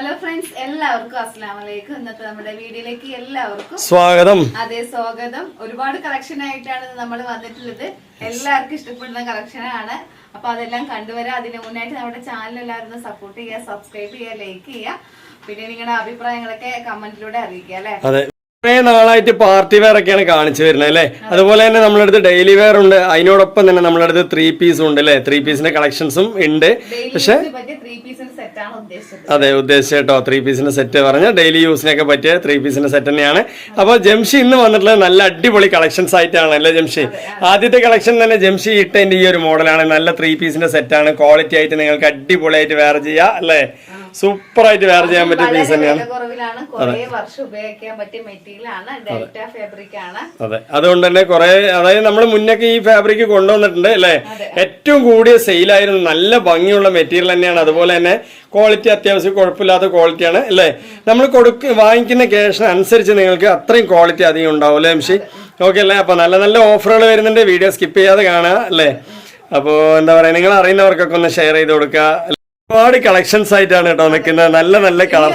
Hello friends, എല്ലാവർക്കും അസ്സലാമു അലൈക്കും. ഇന്നത്തെ നമ്മുടെ വീഡിയോയിലേക്ക് എല്ലാവർക്കും സ്വാഗതം. അതെ, സ്വാഗതം. ഒരുപാട് കളക്ഷൻ ആയിട്ടാണ് നമ്മൾ വന്നിട്ടുള്ളത്. എല്ലാവർക്കും ഇഷ്ടപ്പെടുന്ന കളക്ഷനാണ്. അപ്പൊ അതെല്ലാം കണ്ടുവരാം. അതിന് മുന്നായിട്ട് നമ്മുടെ ചാനൽ എല്ലാവരും സപ്പോർട്ട് ചെയ്യുക, സബ്സ്ക്രൈബ് ചെയ്യുക, ലൈക്ക് ചെയ്യുക. പിന്നെ നിങ്ങളുടെ അഭിപ്രായങ്ങളൊക്കെ കമന്റിലൂടെ അറിയിക്കുക അല്ലെ. അതെ, കുറെ നാളായിട്ട് പാർട്ടി വെയർ ഒക്കെയാണ് കാണിച്ചു വരുന്നത് അല്ലെ. അതുപോലെ തന്നെ നമ്മുടെ അടുത്ത് ഡെയിലി വെയർ ഉണ്ട്. അതിനോടൊപ്പം തന്നെ നമ്മുടെ അടുത്ത് 3 പീസും ഉണ്ട് അല്ലെ. 3 പീസിന്റെ കളക്ഷൻസും ഉണ്ട്. പക്ഷെ അതെ, ഉദ്ദേശിച്ച കേട്ടോ 3 പീസിന്റെ സെറ്റ് പറഞ്ഞ ഡെയിലി യൂസിനൊക്കെ പറ്റിയ 3 പീസിന്റെ സെറ്റ് തന്നെയാണ്. അപ്പൊ ജംഷി ഇന്ന് വന്നിട്ടുള്ളത് നല്ല അടിപൊളി കളക്ഷൻസ് ആയിട്ടാണ് അല്ലെ ജംഷി. ആദ്യത്തെ കളക്ഷൻ തന്നെ ജംഷി ഇട്ടതിന്റെ ഈ ഒരു മോഡലാണ്. നല്ല 3 പീസിന്റെ സെറ്റ് ആണ്. ക്വാളിറ്റി ആയിട്ട് നിങ്ങൾക്ക് അടിപൊളിയായിട്ട് വെയർ ചെയ്യാം അല്ലെ. സൂപ്പർ ആയിട്ട് വെയർ ചെയ്യാൻ പറ്റിയ പീസ് തന്നെയാണ്. അതെ, അതുകൊണ്ട് തന്നെ കുറെ, അതായത് നമ്മൾ മുന്നൊക്കെ ഈ ഫാബ്രിക് കൊണ്ടുവന്നിട്ടുണ്ട് അല്ലെ. ഏറ്റവും കൂടിയ സെയിലായിരുന്നു. നല്ല ഭംഗിയുള്ള മെറ്റീരിയൽ തന്നെയാണ്. അതുപോലെ തന്നെ ക്വാളിറ്റി അത്യാവശ്യം കുഴപ്പമില്ലാത്ത ക്വാളിറ്റിയാണ് അല്ലേ. നമ്മൾ വാങ്ങിക്കുന്ന ക്യാഷിന് അനുസരിച്ച് നിങ്ങൾക്ക് അത്രയും ക്വാളിറ്റി അധികം ഉണ്ടാവും അല്ലേ എംഷി. ഓക്കെ അല്ലേ. അപ്പൊ നല്ല നല്ല ഓഫറുകൾ വരുന്നുണ്ട്. വീഡിയോ സ്കിപ്പ് ചെയ്യാതെ കാണുക അല്ലേ. അപ്പോൾ എന്താ പറയാ, നിങ്ങൾ അറിയുന്നവർക്കൊക്കെ ഒന്ന് ഷെയർ ചെയ്ത് കൊടുക്കുക. ഒരുപാട് കളക്ഷൻസ് ആയിട്ടാണ് കേട്ടോ നിൽക്കുന്നത്. നല്ല നല്ല കളർ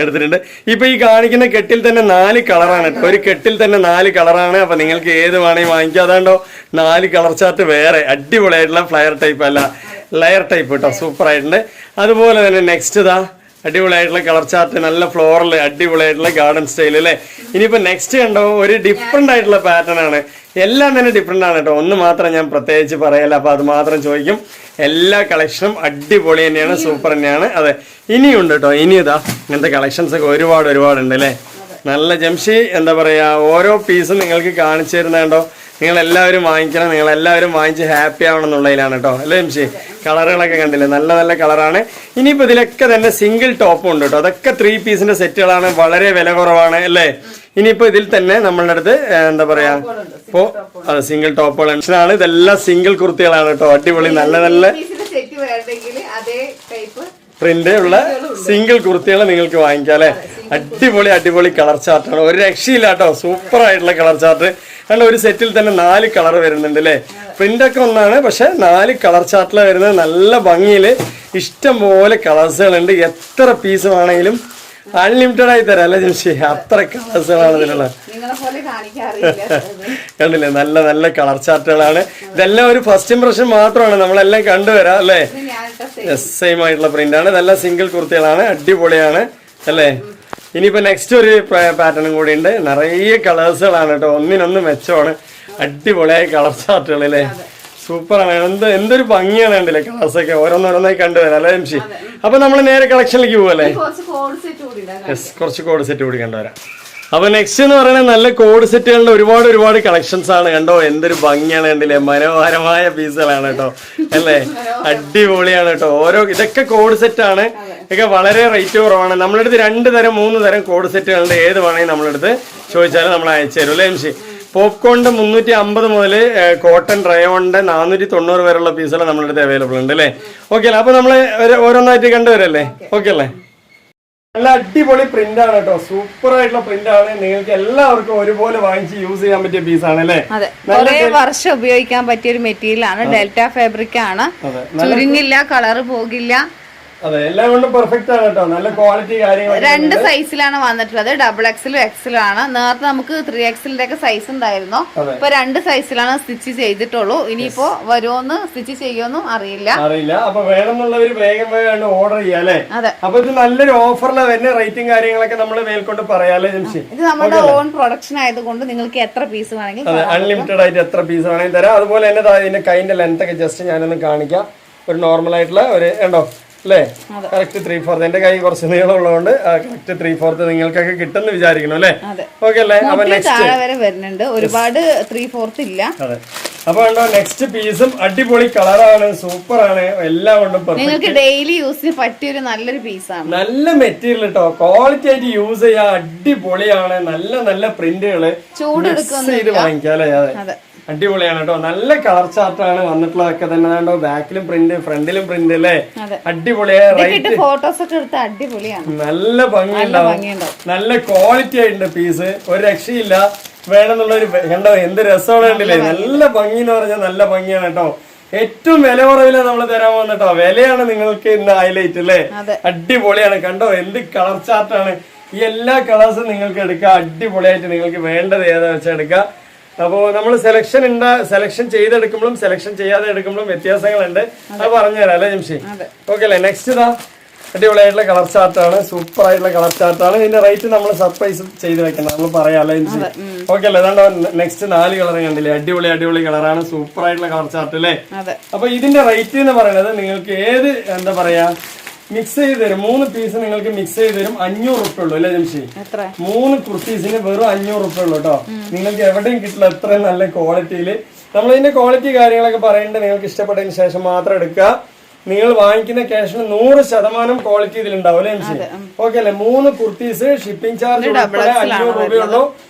എടുത്തിട്ടുണ്ട്. ഇപ്പൊ ഈ കാണിക്കുന്ന കെട്ടിൽ തന്നെ 4 കളറാണ് കേട്ടോ. ഒരു കെട്ടിൽ തന്നെ 4 കളറാണ്. അപ്പൊ നിങ്ങൾക്ക് ഏത് വേണമെങ്കിൽ വാങ്ങിക്കാം. അതാണ്ടോ 4 കളർ ചാർട്ട് വേറെ അടിപൊളിയായിട്ടുള്ള ഫ്ലയർ ടൈപ്പ് അല്ല, ലെയർ ടൈപ്പ് കേട്ടോ. സൂപ്പർ ആയിട്ടുണ്ട്. അതുപോലെ തന്നെ നെക്സ്റ്റ് ഇതാ അടിപൊളിയായിട്ടുള്ള കളർ ചാർട്ട്, നല്ല ഫ്ലോറൽ അടിപൊളിയായിട്ടുള്ള ഗാർഡൻ സ്റ്റൈൽ അല്ലേ. ഇനിയിപ്പോ നെക്സ്റ്റ് കണ്ടോ, ഒരു ഡിഫറെന്റ് ആയിട്ടുള്ള പാറ്റേൺ ആണ്. എല്ലാം തന്നെ ഡിഫറെന്റ് ആണ് കേട്ടോ. ഒന്ന് മാത്രം ഞാൻ പ്രത്യേകിച്ച് പറയല, അപ്പൊ അത് മാത്രം ചോദിക്കും. എല്ലാ കളക്ഷനും അടിപൊളി തന്നെയാണ്, സൂപ്പർ തന്നെയാണ്. അതെ, ഇനിയുണ്ട് കേട്ടോ. ഇനി ഇതാ ഇങ്ങനത്തെ കളക്ഷൻസ് ഒക്കെ ഒരുപാടുണ്ട് അല്ലേ. നല്ല ജംഷി എന്താ പറയാ, ഓരോ പീസും നിങ്ങൾക്ക് കാണിച്ചു തരുന്നുണ്ടോ. നിങ്ങൾ എല്ലാവരും വാങ്ങിക്കണം, നിങ്ങൾ എല്ലാവരും വാങ്ങിച്ച് ഹാപ്പി ആവണം എന്നുള്ളതിലാണ് കേട്ടോ അല്ലേ ജംഷി. കളറുകളൊക്കെ കണ്ടില്ലേ, നല്ല നല്ല കളറാണ്. ഇനിയിപ്പോൾ ഇതിലൊക്കെ തന്നെ സിംഗിൾ ടോപ്പും ഉണ്ട് കേട്ടോ. അതൊക്കെ 3 പീസിന്റെ സെറ്റുകളാണ്. വളരെ വില കുറവാണ് അല്ലേ. ഇനിയിപ്പോ ഇതിൽ തന്നെ നമ്മളുടെ അടുത്ത് എന്താ പറയാ, ഇപ്പോ അതെ സിംഗിൾ ടോപ്പുകളാണ്. ഇതെല്ലാം സിംഗിൾ കുർത്തികളാണ് കേട്ടോ. അടിപൊളി നല്ല നല്ല പ്രിന്റ് ഉള്ള സിംഗിൾ കുർത്തികൾ നിങ്ങൾക്ക് വാങ്ങിക്കാം അല്ലെ. അടിപൊളി കളർ ചാർട്ടാണ്. ഒരു രക്ഷയില്ല കേട്ടോ. സൂപ്പർ ആയിട്ടുള്ള കളർ ചാർട്ട്. കാരണം ഒരു സെറ്റിൽ തന്നെ 4 കളർ വരുന്നുണ്ട് അല്ലേ. പ്രിന്റ് ഒക്കെ ഒന്നാണ്, പക്ഷെ 4 കളർ ചാർട്ടിലാണ് വരുന്നത്. നല്ല ഭംഗിയില് ഇഷ്ടം പോലെ കളേഴ്സുകളുണ്ട്. എത്ര പീസ് വേണമെങ്കിലും അൺലിമിറ്റഡ് ആയി തരാം അല്ലെ ജംഷി. അത്ര കളേഴ്സുകളാണ് ഇതിനുള്ള. കണ്ടില്ലേ, നല്ല നല്ല കളർ ചാർട്ടുകളാണ്. ഇതെല്ലാം ഒരു ഫസ്റ്റ് ഇംപ്രഷൻ മാത്രമാണ്. നമ്മളെല്ലാം കണ്ടുവരാം അല്ലേ. സെയിം ആയിട്ടുള്ള പ്രിന്റ് ആണ്. നല്ല സിംഗിൾ കുർത്തികളാണ്. അടിപൊളിയാണ് അല്ലേ. ഇനിയിപ്പോ നെക്സ്റ്റ് ഒരു പാറ്റേണും കൂടി ഉണ്ട്. നിറയെ കളേഴ്സുകളാണ് കേട്ടോ. ഒന്നിനൊന്ന് മെച്ചമാണ്. അടിപൊളിയായ കളർ ചാർട്ടുകൾ അല്ലേ. സൂപ്പറാണ്. എന്തൊരു ഭംഗിയാണ് കണ്ടില്ലേ. കളേഴ്സൊക്കെ ഓരോന്നോരോന്നായി കണ്ടുവരാം അല്ലേ ജംഷി. അപ്പൊ നമ്മൾ നേരെ കളക്ഷനിലേക്ക് പോവല്ലേ. കുറച്ച് കോഡ് സെറ്റ് കൂടി കണ്ടുവരാം. അപ്പൊ നെക്സ്റ്റ് എന്ന് പറയുന്നത് നല്ല കോഡ് സെറ്റുകളുടെ ഒരുപാട് കളക്ഷൻസ് ആണ്. കണ്ടോ എന്തൊരു ഭംഗിയാണ് കണ്ടില്ലേ. മനോഹരമായ പീസുകളാണ് കേട്ടോ അല്ലേ. അടിപൊളിയാണ് കേട്ടോ. ഇതൊക്കെ കോഡ് സെറ്റ് ആണ്. ഇതൊക്കെ വളരെ റേറ്റ് കുറവാണ്. നമ്മളെടുത്ത് 2 തരം 3 തരം കോഡ് സെറ്റുകളുണ്ട്. ഏത് വേണമെങ്കിൽ നമ്മളെടുത്ത് ചോദിച്ചാലും നമ്മൾ അയച്ചു തരും അല്ലേ എംഷി. പോപ്കോണിന്റെ 350 മുതൽ കോട്ടൺ റയോണിന്റെ 490 വരെയുള്ള പീസുകൾ നമ്മുടെ അടുത്ത് അവൈലബിൾ ഉണ്ട് അല്ലേ. ഓക്കെ അല്ലേ. അപ്പൊ നമ്മള് ഓരോന്നായിട്ട് കണ്ടുവരല്ലേ. ഓക്കെ അല്ലേ. നല്ല അടിപൊളി പ്രിന്റ് ആണ് കേട്ടോ. സൂപ്പർ ആയിട്ടുള്ള പ്രിന്റ് ആണ്. നിങ്ങൾക്ക് എല്ലാവർക്കും ഒരുപോലെ വാങ്ങിച്ച് യൂസ് ചെയ്യാൻ പറ്റിയ പീസാണ് അല്ലേ. കുറെ വർഷം ഉപയോഗിക്കാൻ പറ്റിയ ഒരു മെറ്റീരിയൽ ആണ്. ഡെൽറ്റ ഫാബ്രിക് ആണ്. ചുരുങ്ങില്ല, കളറ് പോകില്ല. അതെ, എല്ലാം കൊണ്ടും പെർഫെക്റ്റ് ആണ് കേട്ടോ. നല്ല ക്വാളിറ്റി കാര്യങ്ങൾ. 2 സൈസിലാണ് വന്നിട്ടുള്ളത്. XXL XL ആണ്. നേരത്തെ നമുക്ക് 3XL ഒക്കെ സൈസ് ഉണ്ടായിരുന്നു. ഇപ്പൊ 2 സൈസിലാണ് സ്റ്റിച്ച് ചെയ്തിട്ടുള്ളൂ. ഇനിയിപ്പോ വരുമോന്ന് സ്റ്റിച്ച് ചെയ്യുമെന്നും അറിയില്ല. അപ്പൊ വേണമെന്നുള്ളവര് വേഗം ഓർഡർ ചെയ്യാം അല്ലേ. അപ്പൊ ഇത് നല്ലൊരു ഓഫറിലാണ് വരുന്ന. റേറ്റും കാര്യങ്ങളൊക്കെ നമ്മൾ മേൽക്കൊണ്ട് പറയാല്ലേ ജംഷി. ഇത് നമ്മുടെ ഓൺ പ്രൊഡക്ഷൻ ആയതുകൊണ്ട് നിങ്ങൾക്ക് എത്ര പീസ് വേണമെങ്കിൽ അൺലിമിറ്റഡ് ആയിട്ട് എത്ര പീസ് വേണമെങ്കിൽ തരാം. അതുപോലെ തന്നെ ഇതിന്റെ കൈന്റെ ലെങ്ത് ഒക്കെ ജസ്റ്റ് ഞാനൊന്ന് കാണിക്കാം. ഒരു നോർമൽ ആയിട്ടുള്ള ഒരു ഉണ്ടോ അല്ലേ. കറക്റ്റ് 3/4. എന്റെ കൈ കുറച്ച് നീളം ഉള്ളതുകൊണ്ട് കറക്റ്റ് 3/4 നിങ്ങൾക്കൊക്കെ കിട്ടുമെന്ന് വിചാരിക്കണം അല്ലേ. ഓക്കെ അല്ലേ. അപ്പൊ നെക്സ്റ്റ് ഒരുപാട് 3/4 ഇല്ല. അതെ, അപ്പൊ ഉണ്ടോ നെക്സ്റ്റ് പീസും അടിപൊളി കളറാണ്, സൂപ്പർ ആണ്. എല്ലാം കൊണ്ടും നിങ്ങൾക്ക് ഡെയിലി യൂസിന് പറ്റിയ ഒരു നല്ലൊരു പീസാണ്. നല്ല മെറ്റീരിയൽ കേട്ടോ. ക്വാളിറ്റി ആയിട്ട് യൂസ് ചെയ്യാൻ അടിപൊളിയാണ്. നല്ല നല്ല പ്രിന്റുകള് ചൂട് വാങ്ങിക്കാം അല്ലേ. അതെ, അടിപൊളിയാണ് കേട്ടോ. നല്ല കളർ ചാർട്ടാണ് വന്നിട്ടുള്ളതൊക്കെ തന്നെ. കണ്ടോ ബാക്കിലും പ്രിന്റ്, ഫ്രണ്ടിലും പ്രിന്റ് അല്ലേ. അടിപൊളിയായ ഫോട്ടോസ് ഒക്കെ എടുത്ത് അടിപൊളിയാണ്. നല്ല ഭംഗിയുണ്ടാവും. നല്ല ക്വാളിറ്റി ആയിട്ടുണ്ട് പീസ്. ഒരു രക്ഷയില്ല. വേണമെന്നുള്ളൊരു കണ്ടോ എന്ത് രസമാണ് കണ്ടില്ലേ. നല്ല ഭംഗി എന്ന് പറഞ്ഞാൽ നല്ല ഭംഗിയാണ് കേട്ടോ. ഏറ്റവും വില കുറവിലാണ് നമ്മൾ തരാൻ വന്നിട്ടോ. വിലയാണ് നിങ്ങൾക്ക് ഇന്ന് ഹൈലൈറ്റ് അല്ലേ? അടിപൊളിയാണ്. കണ്ടോ എന്ത് കളർ ചാർട്ടാണ്. ഈ എല്ലാ കളേഴ്സും നിങ്ങൾക്ക് എടുക്കാം. അടിപൊളിയായിട്ട് നിങ്ങൾക്ക് വേണ്ടത് ഏതാ വെച്ചാൽ എടുക്കാം. അപ്പോ നമ്മൾ സെലക്ഷൻ ചെയ്തെടുക്കുമ്പോഴും സെലക്ഷൻ ചെയ്യാതെ എടുക്കുമ്പോഴും വ്യത്യാസങ്ങളുണ്ട്. അത് പറഞ്ഞുതരാം അല്ലേ ജംഷി? ഓക്കെ അല്ലേ? നെക്സ്റ്റ് ഇതാ അടിപൊളിയായിട്ടുള്ള കളർ ചാർട്ടാണ്. സൂപ്പർ ആയിട്ടുള്ള കളർ ചാർട്ടാണ്. ഇതിന്റെ റേറ്റ് നമ്മൾ സർപ്രൈസ് ചെയ്ത് വെക്കണം. നമ്മൾ പറയാം അല്ലേ ജംഷി? ഓക്കെ അല്ലേ? അതാണ്ടോ നെക്സ്റ്റ് 4 കളർ കണ്ടില്ലേ? അടിപൊളി കളറാണ്. സൂപ്പർ ആയിട്ടുള്ള കളർ ചാർട്ട് അല്ലേ? അപ്പൊ ഇതിന്റെ റേറ്റ് എന്ന് പറയുന്നത് നിങ്ങൾക്ക് ഏത് എന്താ പറയാ മിക്സ് ചെയ്ത് തരും. 3 പീസ് നിങ്ങൾക്ക് മിക്സ് ചെയ്ത് തരും. 500 റുപ്യ ഉള്ളൂ അല്ലേ ജംഷി? 3 കുർത്തീസിന് വെറും 500 റുപ്യ ഉള്ളൂ കേട്ടോ. നിങ്ങൾക്ക് എവിടെയും കിട്ടില്ല അത്രയും നല്ല ക്വാളിറ്റിയില്. നമ്മൾ ഇതിന്റെ ക്വാളിറ്റി കാര്യങ്ങളൊക്കെ പറയേണ്ടത് നിങ്ങൾക്ക് ഇഷ്ടപ്പെട്ടതിന് ശേഷം മാത്രം എടുക്കുക. നിങ്ങൾ വാങ്ങിക്കുന്ന ക്യാഷിന് 100% ക്വാളിറ്റി ഇതിലുണ്ടാവും അല്ലേ ജംഷി? ഓക്കെ അല്ലേ? 3 കുർത്തീസ് ഷിപ്പിംഗ് ചാർജ് 500 രൂപയുള്ളൂ.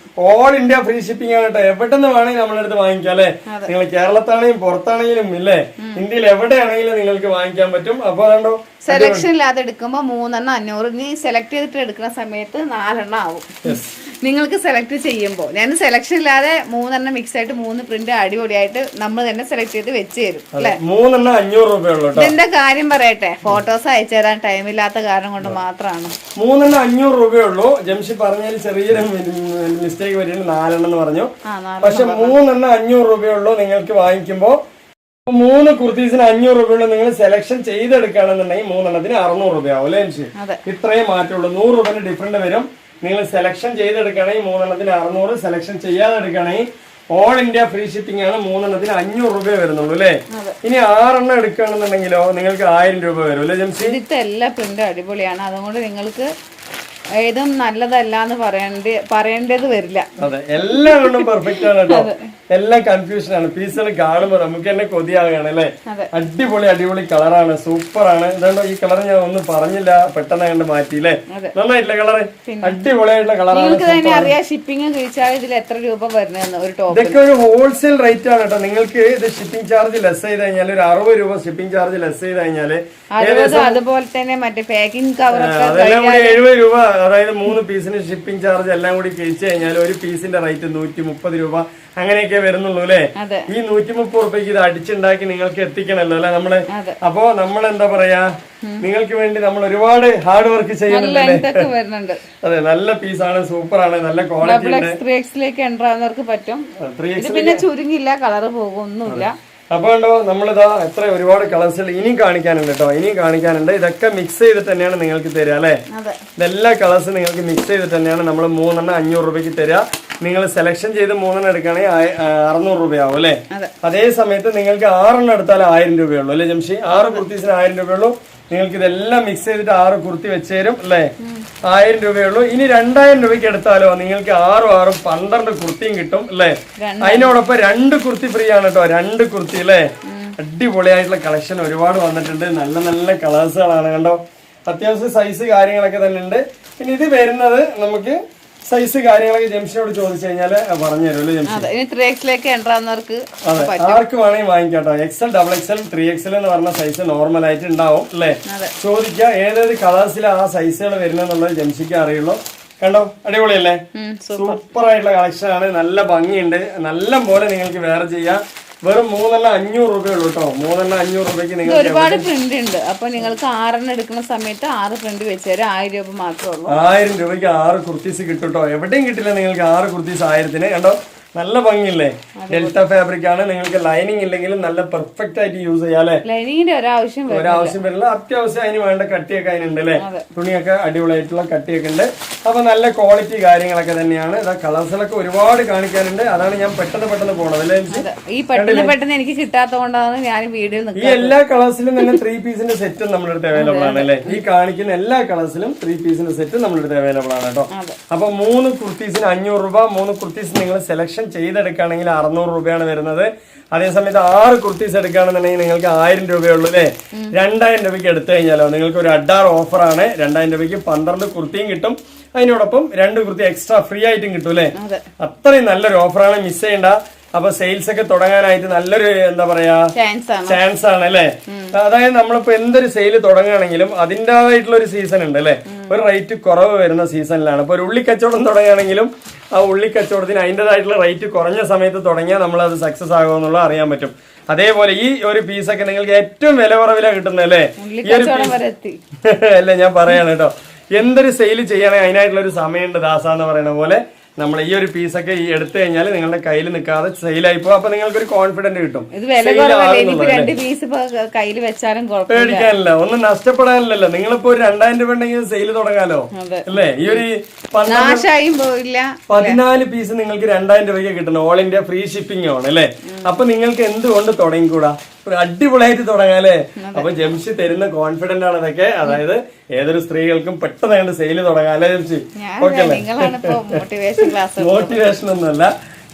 ഓൾ ഇന്ത്യ ഫ്രീ ഷിപ്പിംഗ് ആണ് കേട്ടോ. എവിടെ നിന്ന് വേണമെങ്കിൽ നമ്മളെടുത്ത് വാങ്ങിക്കാം അല്ലെ? നിങ്ങൾ കേരളത്താണെങ്കിലും പുറത്താണെങ്കിലും ഇല്ലേ, ഇന്ത്യയിൽ എവിടെയാണെങ്കിലും നിങ്ങൾക്ക് വാങ്ങിക്കാൻ പറ്റും. അപ്പൊ അതുകൊണ്ടോ സെലക്ഷൻ ഇല്ലാതെ എടുക്കുമ്പോ 3 500. നീ സെലക്ട് ചെയ്തിട്ട് എടുക്കുന്ന സമയത്ത് 4 ആവും. നിങ്ങൾക്ക് സെലക്ട് ചെയ്യുമ്പോൾ ഞാൻ സെലക്ഷൻ ഇല്ലാതെ 3 മിക്സ് ആയിട്ട് 3 പ്രിന്റ് അടിപൊളിയായിട്ട് നമ്മൾ തന്നെ സെലക്ട് ചെയ്ത് വെച്ച് തരും അല്ലെ? 3 500 രൂപയുള്ളൂ. ഇതിന്റെ കാര്യം പറയട്ടെ, ഫോട്ടോസ് അയച്ചു തരാൻ ടൈമില്ലാത്ത കാരണം കൊണ്ട് മാത്രമാണ്. 3 500 രൂപയുള്ളൂ. ജംഷി പറഞ്ഞതിൽ ചെറിയൊരു മിസ്റ്റേക്ക് പറ്റിയിട്ട് 4 എന്ന് പറഞ്ഞു. പക്ഷെ 3 500 രൂപയുള്ളൂ. നിങ്ങൾക്ക് വാങ്ങിക്കുമ്പോ 3 കുർത്തീസിന് 500 രൂപയുള്ളൂ. നിങ്ങൾ സെലക്ഷൻ ചെയ്തെടുക്കുകയാണെന്നുണ്ടെങ്കിൽ 3 600 രൂപയാവും അല്ലേ ജംഷി? ഇത്രയും മാറ്റമുള്ളൂ. 100 രൂപയുടെ ഡിഫറൻറ്റ് വരും. നിങ്ങൾ സെലക്ഷൻ ചെയ്തെടുക്കുകയാണെങ്കിൽ 3 600, സെലക്ഷൻ ചെയ്യാതെ എടുക്കുകയാണെങ്കിൽ ഓൾ ഇന്ത്യ ഫ്രീ ഷിപ്പിംഗ് ആണ്. 3 500 രൂപ വരുന്നുള്ളൂ അല്ലേ? ഇനി 6 എടുക്കുകയാണെന്നുണ്ടെങ്കിലോ നിങ്ങൾക്ക് 1000 രൂപ വരും അല്ലേ ജംഷി? ഇതിത്തെ എല്ലാ പ്രിന്റും അടിപൊളിയാണ്. അതുകൊണ്ട് നിങ്ങൾക്ക് ഏതും നല്ലതല്ല എന്ന് പറയേണ്ടത് വരില്ല. അതെ, എല്ലാം കൊണ്ടും പെർഫെക്റ്റ് ആണ് കേട്ടോ. എല്ലാം കൺഫ്യൂഷൻ ആണ്. പീസുകൾ കാണുമ്പോൾ നമുക്ക് തന്നെ കൊതിയാവുകയാണ് അല്ലേ? അടിപൊളി കളറാണ്. സൂപ്പർ ആണ്. ഇതുകൊണ്ടോ ഈ കളർ ഞാൻ ഒന്നും പറഞ്ഞില്ല, പെട്ടെന്ന് കണ്ട് മാറ്റിയില്ലേ? നന്നായിട്ടില്ല കളറ്? അടിപൊളിയായിട്ടുള്ള കളറാണ്. നിങ്ങൾക്ക് തന്നെ അറിയാം ഷിപ്പിംഗ് കഴിച്ചാൽ ഇതിൽ എത്ര രൂപ വരുന്നതെന്ന്. ഒരു ടോപ്പ് ഇതൊക്കെ ഒരു ഹോൾസെയിൽ റേറ്റ് ആണ് കേട്ടോ. നിങ്ങൾക്ക് ഇത് ഷിപ്പിംഗ് ചാർജ് ലെസ് ചെയ്ത് കഴിഞ്ഞാൽ ഒരു 60 രൂപ ഷിപ്പിംഗ് ചാർജ് ലെസ് ചെയ്ത് കഴിഞ്ഞാല് അതുപോലെ തന്നെ മറ്റേ പാക്കിംഗ് കവർ അതെല്ലാം കൂടി 70 രൂപ. അതായത് 3 പീസിന് ഷിപ്പിംഗ് ചാർജ് എല്ലാം കൂടി കഴിച്ചു കഴിഞ്ഞാൽ ഒരു പീസിന്റെ റേറ്റ് 130 രൂപ അങ്ങനെയൊക്കെ വരുന്നുള്ളൂ അല്ലെ? ഈ 130 രൂപയ്ക്ക് ഇത് അടിച്ചുണ്ടാക്കി നിങ്ങൾക്ക് എത്തിക്കണല്ലോ അല്ലെ നമ്മള്? അപ്പോ നമ്മൾ എന്താ പറയാ, നിങ്ങൾക്ക് വേണ്ടി നമ്മൾ ഒരുപാട് ഹാർഡ് വർക്ക് ചെയ്യുന്നുണ്ട്. അതെ, നല്ല പീസാണ്, സൂപ്പറാണ്, നല്ല ക്വാളിറ്റി ഉണ്ട്. 3Xലേക്ക് എൻ്റർ ആവുന്നവർക്ക് പറ്റും. പിന്നെ ചുരുങ്ങില്ല, കളറ് പോകുമൊന്നുമില്ല. അപ്പൊ കണ്ടോ നമ്മളിതാ എത്ര ഒരുപാട് കളേഴ്സിൽ ഇനിയും കാണിക്കാനുണ്ട് കേട്ടോ. ഇനിയും കാണിക്കാനുണ്ട്. ഇതൊക്കെ മിക്സ് ചെയ്തിട്ട് തന്നെയാണ് നിങ്ങൾക്ക് തരിക അല്ലെ? ഇതെല്ലാ കളേഴ്സും നിങ്ങൾക്ക് മിക്സ് ചെയ്തിട്ട് തന്നെയാണ് നമ്മൾ 3 500 രൂപയ്ക്ക് തരിക. നിങ്ങൾ സെലക്ഷൻ ചെയ്ത് 3 എടുക്കുകയാണെങ്കിൽ 600 രൂപയാവും അല്ലെ? അതേ സമയത്ത് നിങ്ങൾക്ക് 6 എടുത്താൽ 1000 രൂപയുള്ളൂ അല്ലെ ജംഷി? 6 കുർത്തീസിന് 1000 രൂപയുള്ളൂ. നിങ്ങൾക്ക് ഇതെല്ലാം മിക്സ് ചെയ്തിട്ട് 6 കുർത്തി വെച്ച് തരും അല്ലെ? 1000 രൂപയുള്ളൂ. ഇനി 2000 രൂപയ്ക്ക് എടുത്താലോ നിങ്ങൾക്ക് 6 12 കുർത്തിയും കിട്ടും അല്ലെ? അതിനോടൊപ്പം 2 കുർത്തി ഫ്രീ ആണ് കേട്ടോ. 2 കുർത്തി അല്ലെ? അടിപൊളിയായിട്ടുള്ള കളക്ഷൻ ഒരുപാട് വന്നിട്ടുണ്ട്. നല്ല നല്ല കളേഴ്സുകളാണ് കണ്ടോ. അത്യാവശ്യം സൈസ് കാര്യങ്ങളൊക്കെ തന്നെ ഉണ്ട്. പിന്നെ ഇത് വരുന്നത് നമുക്ക് സൈസ് കാര്യങ്ങളൊക്കെ ജംഷിനോട് ചോദിച്ചു കഴിഞ്ഞാല് പറഞ്ഞു തരുമല്ലോ ജംഷി? ആർക്ക് വേണമെങ്കിൽ വാങ്ങിക്കാട്ടോ. XL, XXL, 3XL എന്ന് പറഞ്ഞ സൈസ് നോർമൽ ആയിട്ട് ഉണ്ടാവും അല്ലെ? ചോദിക്കുക ഏതേത് കളേഴ്സിൽ ആ സൈസുകൾ വരുന്നെന്നുള്ളത് ജംഷിക്ക് അറിയുള്ളൂ. കണ്ടോ, അടിപൊളിയല്ലേ? സൂപ്പർ ആയിട്ടുള്ള കളക്ഷൻ ആണ്. നല്ല ഭംഗിയുണ്ട്. നല്ല പോലെ നിങ്ങൾക്ക് വേറെ ചെയ്യാം. വെറും 3 500 രൂപയുള്ളൂ കേട്ടോ. 3 500 രൂപയ്ക്ക് നിങ്ങൾ ഒരുപാട് പ്രിന്റ് ഉണ്ട്. അപ്പൊ നിങ്ങൾക്ക് 6 എടുക്കുന്ന സമയത്ത് 6 പ്രിന്റ് വെച്ച് തരാം. 1000 രൂപ മാത്രമേ ഉള്ളൂ. 1000 രൂപയ്ക്ക് 6 കുർത്തീസ് കിട്ടും കേട്ടോ. എവിടെയും കിട്ടില്ല നിങ്ങൾക്ക് 6 കുർത്തീസ് 1000-ന്. കണ്ടോ, നല്ല ഭംഗിയില്ലേ? ഡെൽറ്റ ഫാബ്രിക് ആണ്. നിങ്ങൾക്ക് ലൈനിങ് ഇല്ലെങ്കിലും നല്ല പെർഫെക്റ്റ് ആയിട്ട് യൂസ് ചെയ്യാം അല്ലെ? ലൈനിങ്ങിന്റെ ഒരാവശ്യം വരില്ല. അത്യാവശ്യം അതിന് വേണ്ട കട്ടിയൊക്കെ അതിനുണ്ട് അല്ലെ? തുണിയൊക്കെ അടിപൊളിയായിട്ടുള്ള കട്ടിയൊക്കെ ഉണ്ട്. അപ്പൊ നല്ല ക്വാളിറ്റി കാര്യങ്ങളൊക്കെ തന്നെയാണ്. കളേഴ്സിലൊക്കെ ഒരുപാട് കാണിക്കാനുണ്ട്. അതാണ് ഞാൻ പെട്ടെന്ന് പോണത് അല്ലേ? ഈ പെട്ടെന്ന് എനിക്ക് കിട്ടാത്തതുകൊണ്ടാണ് ഞാൻ വീഡിയോ. ഈ എല്ലാ കളേഴ്സിലും തന്നെ 3 പീസിന്റെ സെറ്റും നമ്മുടെ അടുത്ത് അവൈലബിൾ ആണ് അല്ലെ? ഈ കാണിക്കുന്ന എല്ലാ കളേഴ്സിലും 3 പീസിന്റെ സെറ്റ് നമ്മുടെ അടുത്ത് അവൈലബിൾ ആണ് കേട്ടോ. അപ്പൊ 3 കുർത്തീസിന് 500 രൂപ. 3 കുർത്തീസ് നിങ്ങൾ സെലക്ഷൻ ചെയ്തെടുക്കുകയാണെങ്കിൽ 600 രൂപയാണ് വരുന്നത്. അതേസമയത്ത് 6 കുർത്തീസ് എടുക്കുകയാണെന്നുണ്ടെങ്കിൽ നിങ്ങൾക്ക് 1000 രൂപയുള്ളൂ അല്ലേ? 2000 രൂപയ്ക്ക് എടുത്തു കഴിഞ്ഞാലോ നിങ്ങൾക്ക് ഒരു അഡാർ ഓഫറാണ്. 2000 രൂപയ്ക്ക് 12 കുർത്തിയും കിട്ടും. അതിനോടൊപ്പം 2 കുർത്തി എക്സ്ട്രാ ഫ്രീ ആയിട്ടും കിട്ടും അല്ലേ? അത്രയും നല്ലൊരു ഓഫറാണ്. മിസ് ചെയ്യണ്ട. അപ്പൊ സെയിൽസ് ഒക്കെ തുടങ്ങാനായിട്ട് നല്ലൊരു എന്താ പറയാ ചാൻസ് ആണ് അല്ലെ. അതായത് നമ്മളിപ്പോ എന്തൊരു സെയിൽ തുടങ്ങുകയാണെങ്കിലും അതിൻ്റെതായിട്ടുള്ള ഒരു സീസൺ ഉണ്ട് അല്ലെ. ഒരു റേറ്റ് കുറവ് വരുന്ന സീസണിലാണ്. ഇപ്പൊ ഒരു ഉള്ളിക്കച്ചവടം തുടങ്ങുകയാണെങ്കിലും ആ ഉള്ളിക്കച്ചവടത്തിന് അതിൻ്റെതായിട്ടുള്ള റേറ്റ് കുറഞ്ഞ സമയത്ത് തുടങ്ങിയാൽ നമ്മൾ അത് സക്സസ് ആകുമെന്നുള്ളത് അറിയാൻ പറ്റും. അതേപോലെ ഈ ഒരു പീസൊക്കെ നിങ്ങൾക്ക് ഏറ്റവും വില കുറവിലാണ് കിട്ടുന്നത് അല്ലേ. ഈ ഒരു അല്ലേ ഞാൻ പറയാണ് കേട്ടോ. എന്തൊരു സെയിൽ ചെയ്യണേ അതിനായിട്ടുള്ള ഒരു സമയമുണ്ട് ദാസ എന്ന് പറയുന്ന പോലെ. നമ്മൾ ഈ ഒരു പീസൊക്കെ ഈ എടുത്തു കഴിഞ്ഞാൽ നിങ്ങളുടെ കയ്യിൽ നിൽക്കാതെ സെയിലായി പോകും. അപ്പൊ നിങ്ങൾക്ക് ഒരു കോൺഫിഡൻസ് കിട്ടും. പേടിക്കാനില്ല, ഒന്നും നഷ്ടപ്പെടാനില്ലല്ലോ. നിങ്ങളിപ്പോ ഒരു 2000 രൂപ ഉണ്ടെങ്കിൽ സെയിൽ തുടങ്ങാലോ അല്ലേ. ഈ ഒരു 14 പീസ് നിങ്ങൾക്ക് 2000 രൂപയ്ക്ക് കിട്ടണം. ഓൾ ഇന്ത്യ ഫ്രീ ഷിപ്പിംഗ് ആണ് അല്ലേ. അപ്പൊ നിങ്ങൾക്ക് എന്തുകൊണ്ട് തുടങ്ങിക്കൂടാ, അടിപൊളിയായിട്ട് തുടങ്ങാം അല്ലേ. അപ്പൊ ജംഷി തരുന്ന കോൺഫിഡന്റ് ആണ് ഇതൊക്കെ. അതായത് ഏതൊരു സ്ത്രീകൾക്കും പെട്ടെന്ന് സെയിൽ തുടങ്ങാം അല്ലേ ജംഷി. ഓക്കെ അല്ലേ. മോട്ടിവേഷൻ ഒന്നുമല്ല,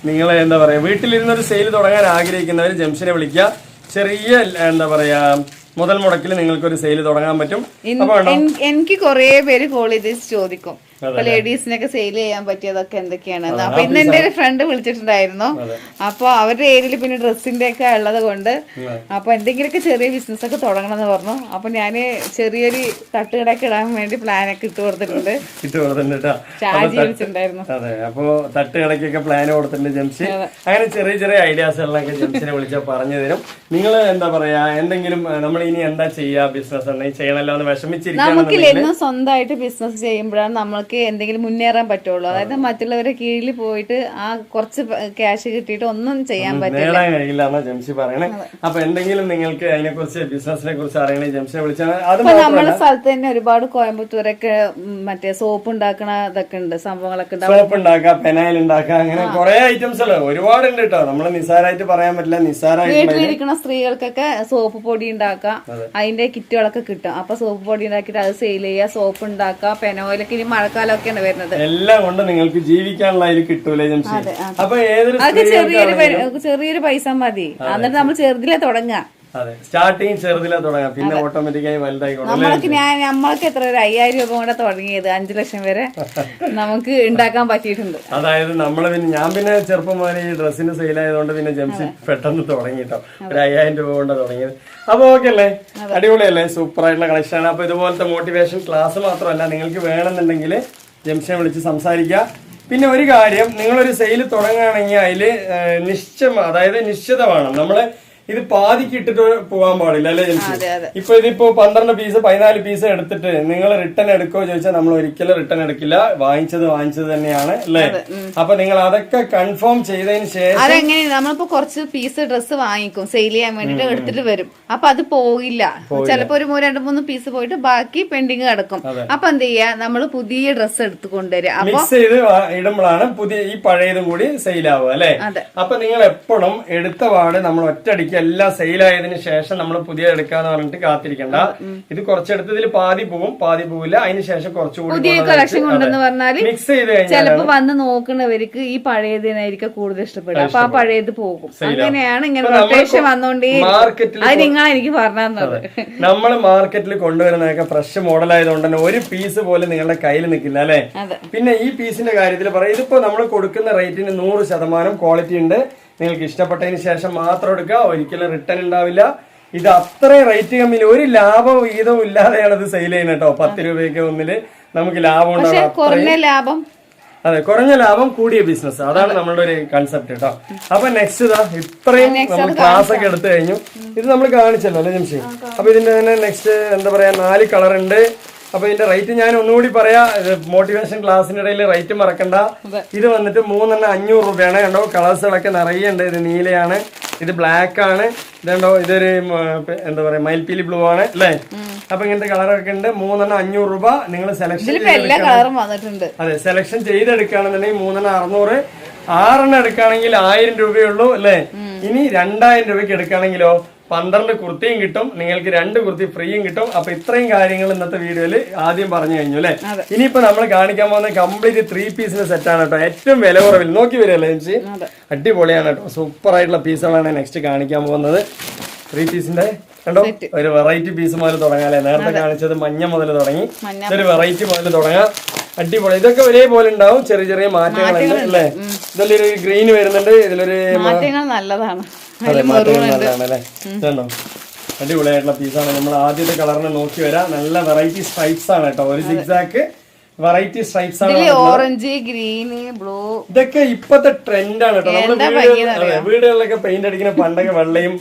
നിങ്ങൾ എന്താ പറയാ വീട്ടിലിരുന്നൊരു സെയിൽ തുടങ്ങാൻ ആഗ്രഹിക്കുന്നവർ ജംഷിനെ വിളിക്കുക. ചെറിയ എന്താ പറയാ മുതൽ മുടക്കിൽ നിങ്ങൾക്ക് ഒരു സെയിൽ തുടങ്ങാൻ പറ്റും. എനിക്ക് കുറെ പേര് കോൾ ചെയ്ത് ചോദിക്കും അപ്പൊ ലേഡീസിനൊക്കെ സെയിൽ ചെയ്യാൻ പറ്റിയതൊക്കെ എന്തൊക്കെയാണെന്ന്. അപ്പൊ ഇന്ന് എന്റെ ഒരു ഫ്രണ്ട് വിളിച്ചിട്ടുണ്ടായിരുന്നു. അപ്പൊ അവരുടെ ഏരിയയിൽ പിന്നെ ഡ്രസ്സിന്റെ ഒക്കെ ഉള്ളത് കൊണ്ട് അപ്പൊ എന്തെങ്കിലുമൊക്കെ ചെറിയ ബിസിനസ് ഒക്കെ തുടങ്ങണം എന്ന് പറഞ്ഞു. അപ്പൊ ഞാന് ചെറിയൊരു തട്ടുകടയൊക്കെ ഇടാൻ വേണ്ടി പ്ലാനൊക്കെ ഇട്ട് കൊടുത്തിട്ടുണ്ട്. ഷാജി വിളിച്ചിട്ടുണ്ടായിരുന്നു. അതെ, അപ്പൊ തട്ടുകടക്കൊക്കെ പ്ലാൻ കൊടുത്തിട്ടുണ്ട് ജംഷി. അങ്ങനെ ചെറിയ ചെറിയ ഐഡിയാസുകളൊക്കെ ജംഷിനെ വിളിച്ചാൽ പറഞ്ഞു തരും. നിങ്ങൾ എന്താ പറയാ എന്തെങ്കിലും നമ്മൾ ഇനി എന്താ ചെയ്യാ ബിസിനസ് ഉണ്ടെങ്കിൽ ചെയ്യണല്ലോ എന്ന് വിഷമിച്ചിരിക്കും. സ്വന്തമായിട്ട് ബിസിനസ് ചെയ്യുമ്പോഴാണ് നമ്മൾക്ക് എന്തെങ്കിലും മുന്നേറാൻ പറ്റുള്ളൂ. അതായത് മറ്റുള്ളവരുടെ കീഴിൽ പോയിട്ട് ആ കുറച്ച് ക്യാഷ് കിട്ടിയിട്ട് ഒന്നും ചെയ്യാൻ പറ്റില്ല, കഴിയില്ല എന്നാ ജംഷി പറയണേ. അപ്പൊ എന്തെങ്കിലും നിങ്ങൾക്ക് അതിനെ കുറിച്ച് ബിസിനസിനെ കുറിച്ച് അറിയണേ ജംഷിനെ വിളിച്ചാൽ. നമ്മുടെ സ്ഥലത്ത് തന്നെ ഒരുപാട് കോയമ്പത്തൂരൊക്കെ മറ്റേ സോപ്പ് ഉണ്ടാക്കണ ഇതൊക്കെ ഉണ്ട്, സംഭവങ്ങളൊക്കെ സോപ്പ് ഉണ്ടാക്കാം, പെനായിൽ ഉണ്ടാക്കാം, അങ്ങനെ കുറെ ഐറ്റംസ് ഒരുപാട് ഉണ്ട് കേട്ടോ. നമ്മള് നിസ്സാരമായിട്ട് പറയാൻ പറ്റില്ല. നിസ്സാരമായിട്ട് വീട്ടിലിരിക്കുന്ന സ്ത്രീകൾക്കൊക്കെ സോപ്പ് പൊടി ഉണ്ടാക്കാം, അതിന്റെ കിറ്റുകളൊക്കെ കിട്ടും. അപ്പൊ സോപ്പ് പൊടി ഉണ്ടാക്കിയിട്ട് അത് സെയിൽ ചെയ്യുക, സോപ്പ് ഉണ്ടാക്കാം, പെനോയിലൊക്കെ ഇനി മഴക്കാലമൊക്കെയാണ് വരുന്നത്. എല്ലാം കൊണ്ട് നിങ്ങൾക്ക് ജീവിക്കാനുള്ള അതിൽ കിട്ടൂലേ ജംഷി. അപ്പൊ ചെറിയൊരു പൈസ മതി, എന്നിട്ട് നമ്മൾ ചെറുതിലെ തുടങ്ങാം. അതെ, സ്റ്റാർട്ടിങ് ചെറുതിലെ തുടങ്ങാം, പിന്നെ ഓട്ടോമാറ്റിക്കായി വലുതായിക്കോട്ടെ. നമ്മൾക്ക് എത്ര 5000 രൂപ കൊണ്ട് തുടങ്ങിയത് 5 ലക്ഷം വരെ നമുക്ക് ഉണ്ടാക്കാൻ പറ്റിയിട്ടുണ്ട്. അതായത് നമ്മള് ഞാൻ പിന്നെ ചെറുപ്പം മുതൽ ഈ ഡ്രസ്സിന് സെയിൽ ആയതുകൊണ്ട് പിന്നെ ജംഷി പെട്ടെന്ന് തുടങ്ങിട്ടോ. ഒരു 5000 രൂപ കൊണ്ട് തുടങ്ങിയത്. അപ്പൊ ഓക്കെ അല്ലേ, അടിപൊളിയല്ലേ, സൂപ്പർ ആയിട്ടുള്ള കളക്ഷൻ ആണ്. അപ്പൊ ഇതുപോലത്തെ മോട്ടിവേഷൻ ക്ലാസ് മാത്രമല്ല, നിങ്ങൾക്ക് വേണമെന്നുണ്ടെങ്കിൽ ജംഷിനെ വിളിച്ച് സംസാരിക്കുക. പിന്നെ ഒരു കാര്യം, നിങ്ങളൊരു സെയിൽ തുടങ്ങുകയാണെങ്കിൽ അതില് അതായത് നിശ്ചിതമാണ്. നമ്മള് ഇത് പാതിക്ക് ഇട്ടിട്ട് പോകാൻ പാടില്ല അല്ലേ ജംഷി. ഇപ്പൊ ഇതിപ്പോ 12 പീസ് 14 പീസ് എടുത്തിട്ട് നിങ്ങൾ റിട്ടേൺ എടുക്കുമോ ചോദിച്ചാൽ നമ്മൾ ഒരിക്കലും റിട്ടേൺ എടുക്കില്ല. വാങ്ങിച്ചത് തന്നെയാണ് അല്ലേ. അപ്പൊ നിങ്ങൾ അതൊക്കെ കൺഫേം ചെയ്തതിന് ശേഷം അതെങ്ങനെ നമ്മളിപ്പോ കുറച്ച് പീസ് ഡ്രസ്സ് വാങ്ങിക്കും സെയിൽ ചെയ്യാൻ വേണ്ടിട്ട് എടുത്തിട്ട് വരും. അപ്പൊ അത് പോകില്ല, ചിലപ്പോ ഒരു 2-3 പീസ് പോയിട്ട് ബാക്കി പെൻഡിങ് കിടക്കും. അപ്പൊ എന്ത് ചെയ്യാ, നമ്മള് പുതിയ ഡ്രസ്സ് എടുത്ത് കൊണ്ടുവരിക. മിക്സ് ചെയ്ത് ഇടുമ്പോഴാണ് പുതിയ ഈ പഴയതും കൂടി സെയിൽ ആവുക അല്ലെ. അപ്പൊ നിങ്ങൾ എപ്പോഴും എടുത്ത പാട് നമ്മൾ ഒറ്റയടിക്ക് എല്ലാം സെയിൽ ആയതിനു ശേഷം നമ്മൾ പുതിയ എടുക്കാന്ന് പറഞ്ഞിട്ട് കാത്തിരിക്കണ്ട. ഇത് കുറച്ചെടുത്തതിൽ പാതി പോവില്ല. അതിന് ശേഷം കുറച്ചുകൂടി പുതിയ കളക്ഷൻ ഉണ്ടെന്ന് പറഞ്ഞാൽ മിക്സ് ചെയ്ത് കഴിഞ്ഞാൽ ചിലപ്പോ വന്ന് നോക്കുന്നവർക്ക് ഈ പഴയതിനായിരിക്കും കൂടുതൽ ഇഷ്ടപ്പെടുക. അപ്പൊ ആ പഴയത് പോകും. അങ്ങനെയാണ് ഇങ്ങനെ റൊട്ടേഷൻ വന്നോണ്ടേ. അത് നിങ്ങളാ എനിക്ക് പറഞ്ഞു തന്നത്. നമ്മൾ മാർക്കറ്റിൽ കൊണ്ടുവരുന്നതൊക്കെ ഫ്രഷ് മോഡൽ ആയതുകൊണ്ട് തന്നെ ഒരു പീസ് പോലും നിങ്ങളുടെ കയ്യിൽ നിൽക്കില്ല അല്ലെ. പിന്നെ ഈ പീസിന്റെ കാര്യത്തിൽ പറയാം, ഇതിപ്പോ നമ്മൾ കൊടുക്കുന്ന റേറ്റിന് 100% ക്വാളിറ്റി ഉണ്ട്. നിങ്ങൾക്ക് ഇഷ്ടപ്പെട്ടതിന് ശേഷം മാത്രം എടുക്കുക, ഒരിക്കലും റിട്ടേൺ ഉണ്ടാവില്ല. ഇത് അത്രയും റേറ്റ് കമ്മിയിൽ ഒരു ലാഭം വിഹിതവും ഇല്ലാതെയാണ് ഇത് സെയിൽ ചെയ്യുന്നത് കേട്ടോ. 10 രൂപയ്ക്ക് ഒന്നില് നമുക്ക് ലാഭം ഉണ്ടാവും. അതെ, കുറഞ്ഞ ലാഭം കൂടിയ ബിസിനസ്, അതാണ് നമ്മളുടെ ഒരു കൺസെപ്റ്റ് കേട്ടോ. അപ്പൊ നെക്സ്റ്റ് ഇത്രയും നമ്മൾ ക്ലാസ് ഒക്കെ എടുത്തു കഴിഞ്ഞു. ഇത് നമ്മൾ കാണിച്ചല്ലോ അല്ലെ ജംഷി. അപ്പൊ ഇതിന്റെ തന്നെ നെക്സ്റ്റ് എന്താ പറയാ 4 കളർ ഉണ്ട്. അപ്പൊ ഇതിന്റെ റേറ്റ് ഞാൻ ഒന്നുകൂടി പറയാ, മോട്ടിവേഷൻ ക്ലാസ്സിനിടയിൽ റേറ്റ് മറക്കണ്ട. ഇത് വന്നിട്ട് 3 500 രൂപയാണ്. കണ്ടോ, കളേഴ്സുകളൊക്കെ നിറയെ ഉണ്ട്. ഇത് നീലയാണ്, ഇത് ബ്ലാക്ക് ആണ്, ഇതുണ്ടോ ഇതൊരു എന്താ പറയാ മയിൽപ്പീലി ബ്ലൂ ആണ് അല്ലേ. അപ്പൊ ഇങ്ങനത്തെ കളറൊക്കെ ഉണ്ട്. 3 500 രൂപ നിങ്ങൾ സെലക്ഷൻ അതെ സെലക്ഷൻ ചെയ്തെടുക്കുകയാണെന്നുണ്ടെങ്കിൽ 3 600. 6 എടുക്കുകയാണെങ്കിൽ 1000 രൂപയുള്ളൂ അല്ലേ. ഇനി 2000 രൂപയ്ക്ക് എടുക്കുകയാണെങ്കിലോ 12 കുർത്തിയും കിട്ടും, നിങ്ങൾക്ക് 2 കുർത്തി ഫ്രീയും കിട്ടും. അപ്പൊ ഇത്രയും കാര്യങ്ങൾ ഇന്നത്തെ വീഡിയോയിൽ ആദ്യം പറഞ്ഞു കഴിഞ്ഞു അല്ലെ. ഇനിയിപ്പോ നമ്മൾ കാണിക്കാൻ പോകുന്ന കംപ്ലീറ്റ് 3 പീസിന്റെ സെറ്റാണ് കേട്ടോ. ഏറ്റവും വില കുറവിൽ നോക്കി വരികയല്ലേ ചേച്ചി, അടിപൊളിയാണ് കേട്ടോ. സൂപ്പർ ആയിട്ടുള്ള പീസുകളാണ് നെക്സ്റ്റ് കാണിക്കാൻ പോകുന്നത്. 3 പീസിന്റെ കണ്ടോ, ഒരു വെറൈറ്റി പീസ് മുതൽ തുടങ്ങാം അല്ലെ. നേരത്തെ കാണിച്ചത് മഞ്ഞ മുതൽ തുടങ്ങി, ഒരു വെറൈറ്റി മുതൽ തുടങ്ങാം. അടിപൊളി. ഇതൊക്കെ ഒരേപോലെ ഉണ്ടാവും, ചെറിയ ചെറിയ മാറ്റങ്ങളുണ്ട് അല്ലേ? ഇതിലൊരു ഗ്രീൻ വരുന്നുണ്ട്, ഇതിലൊരു മാറ്റങ്ങൾ നല്ലതാണ്. അതെ മാറ്റങ്ങൾ നല്ലതാണ് അല്ലേ? ഇതുണ്ടോ അടിപൊളിയായിട്ടുള്ള പീസാണ്. നമ്മൾ ആദ്യത്തെ കളറിനെ നോക്കി വരാം. നല്ല വെറൈറ്റി സ്ട്രൈപ്സ് ആണ് കേട്ടോ, ഒരു സിക്സാക്ക് വെറൈറ്റി സ്ട്രൈപ്സ് ആണ്. ഓറഞ്ച്, ഗ്രീന്, ബ്ലൂ ഇതൊക്കെ ഇപ്പത്തെ ട്രെൻഡാണ് കേട്ടോ. നമ്മള് വീടുകളിലൊക്കെ പെയിന്റ് അടിക്കുന്ന പണ്ടൊക്കെ വെള്ളയും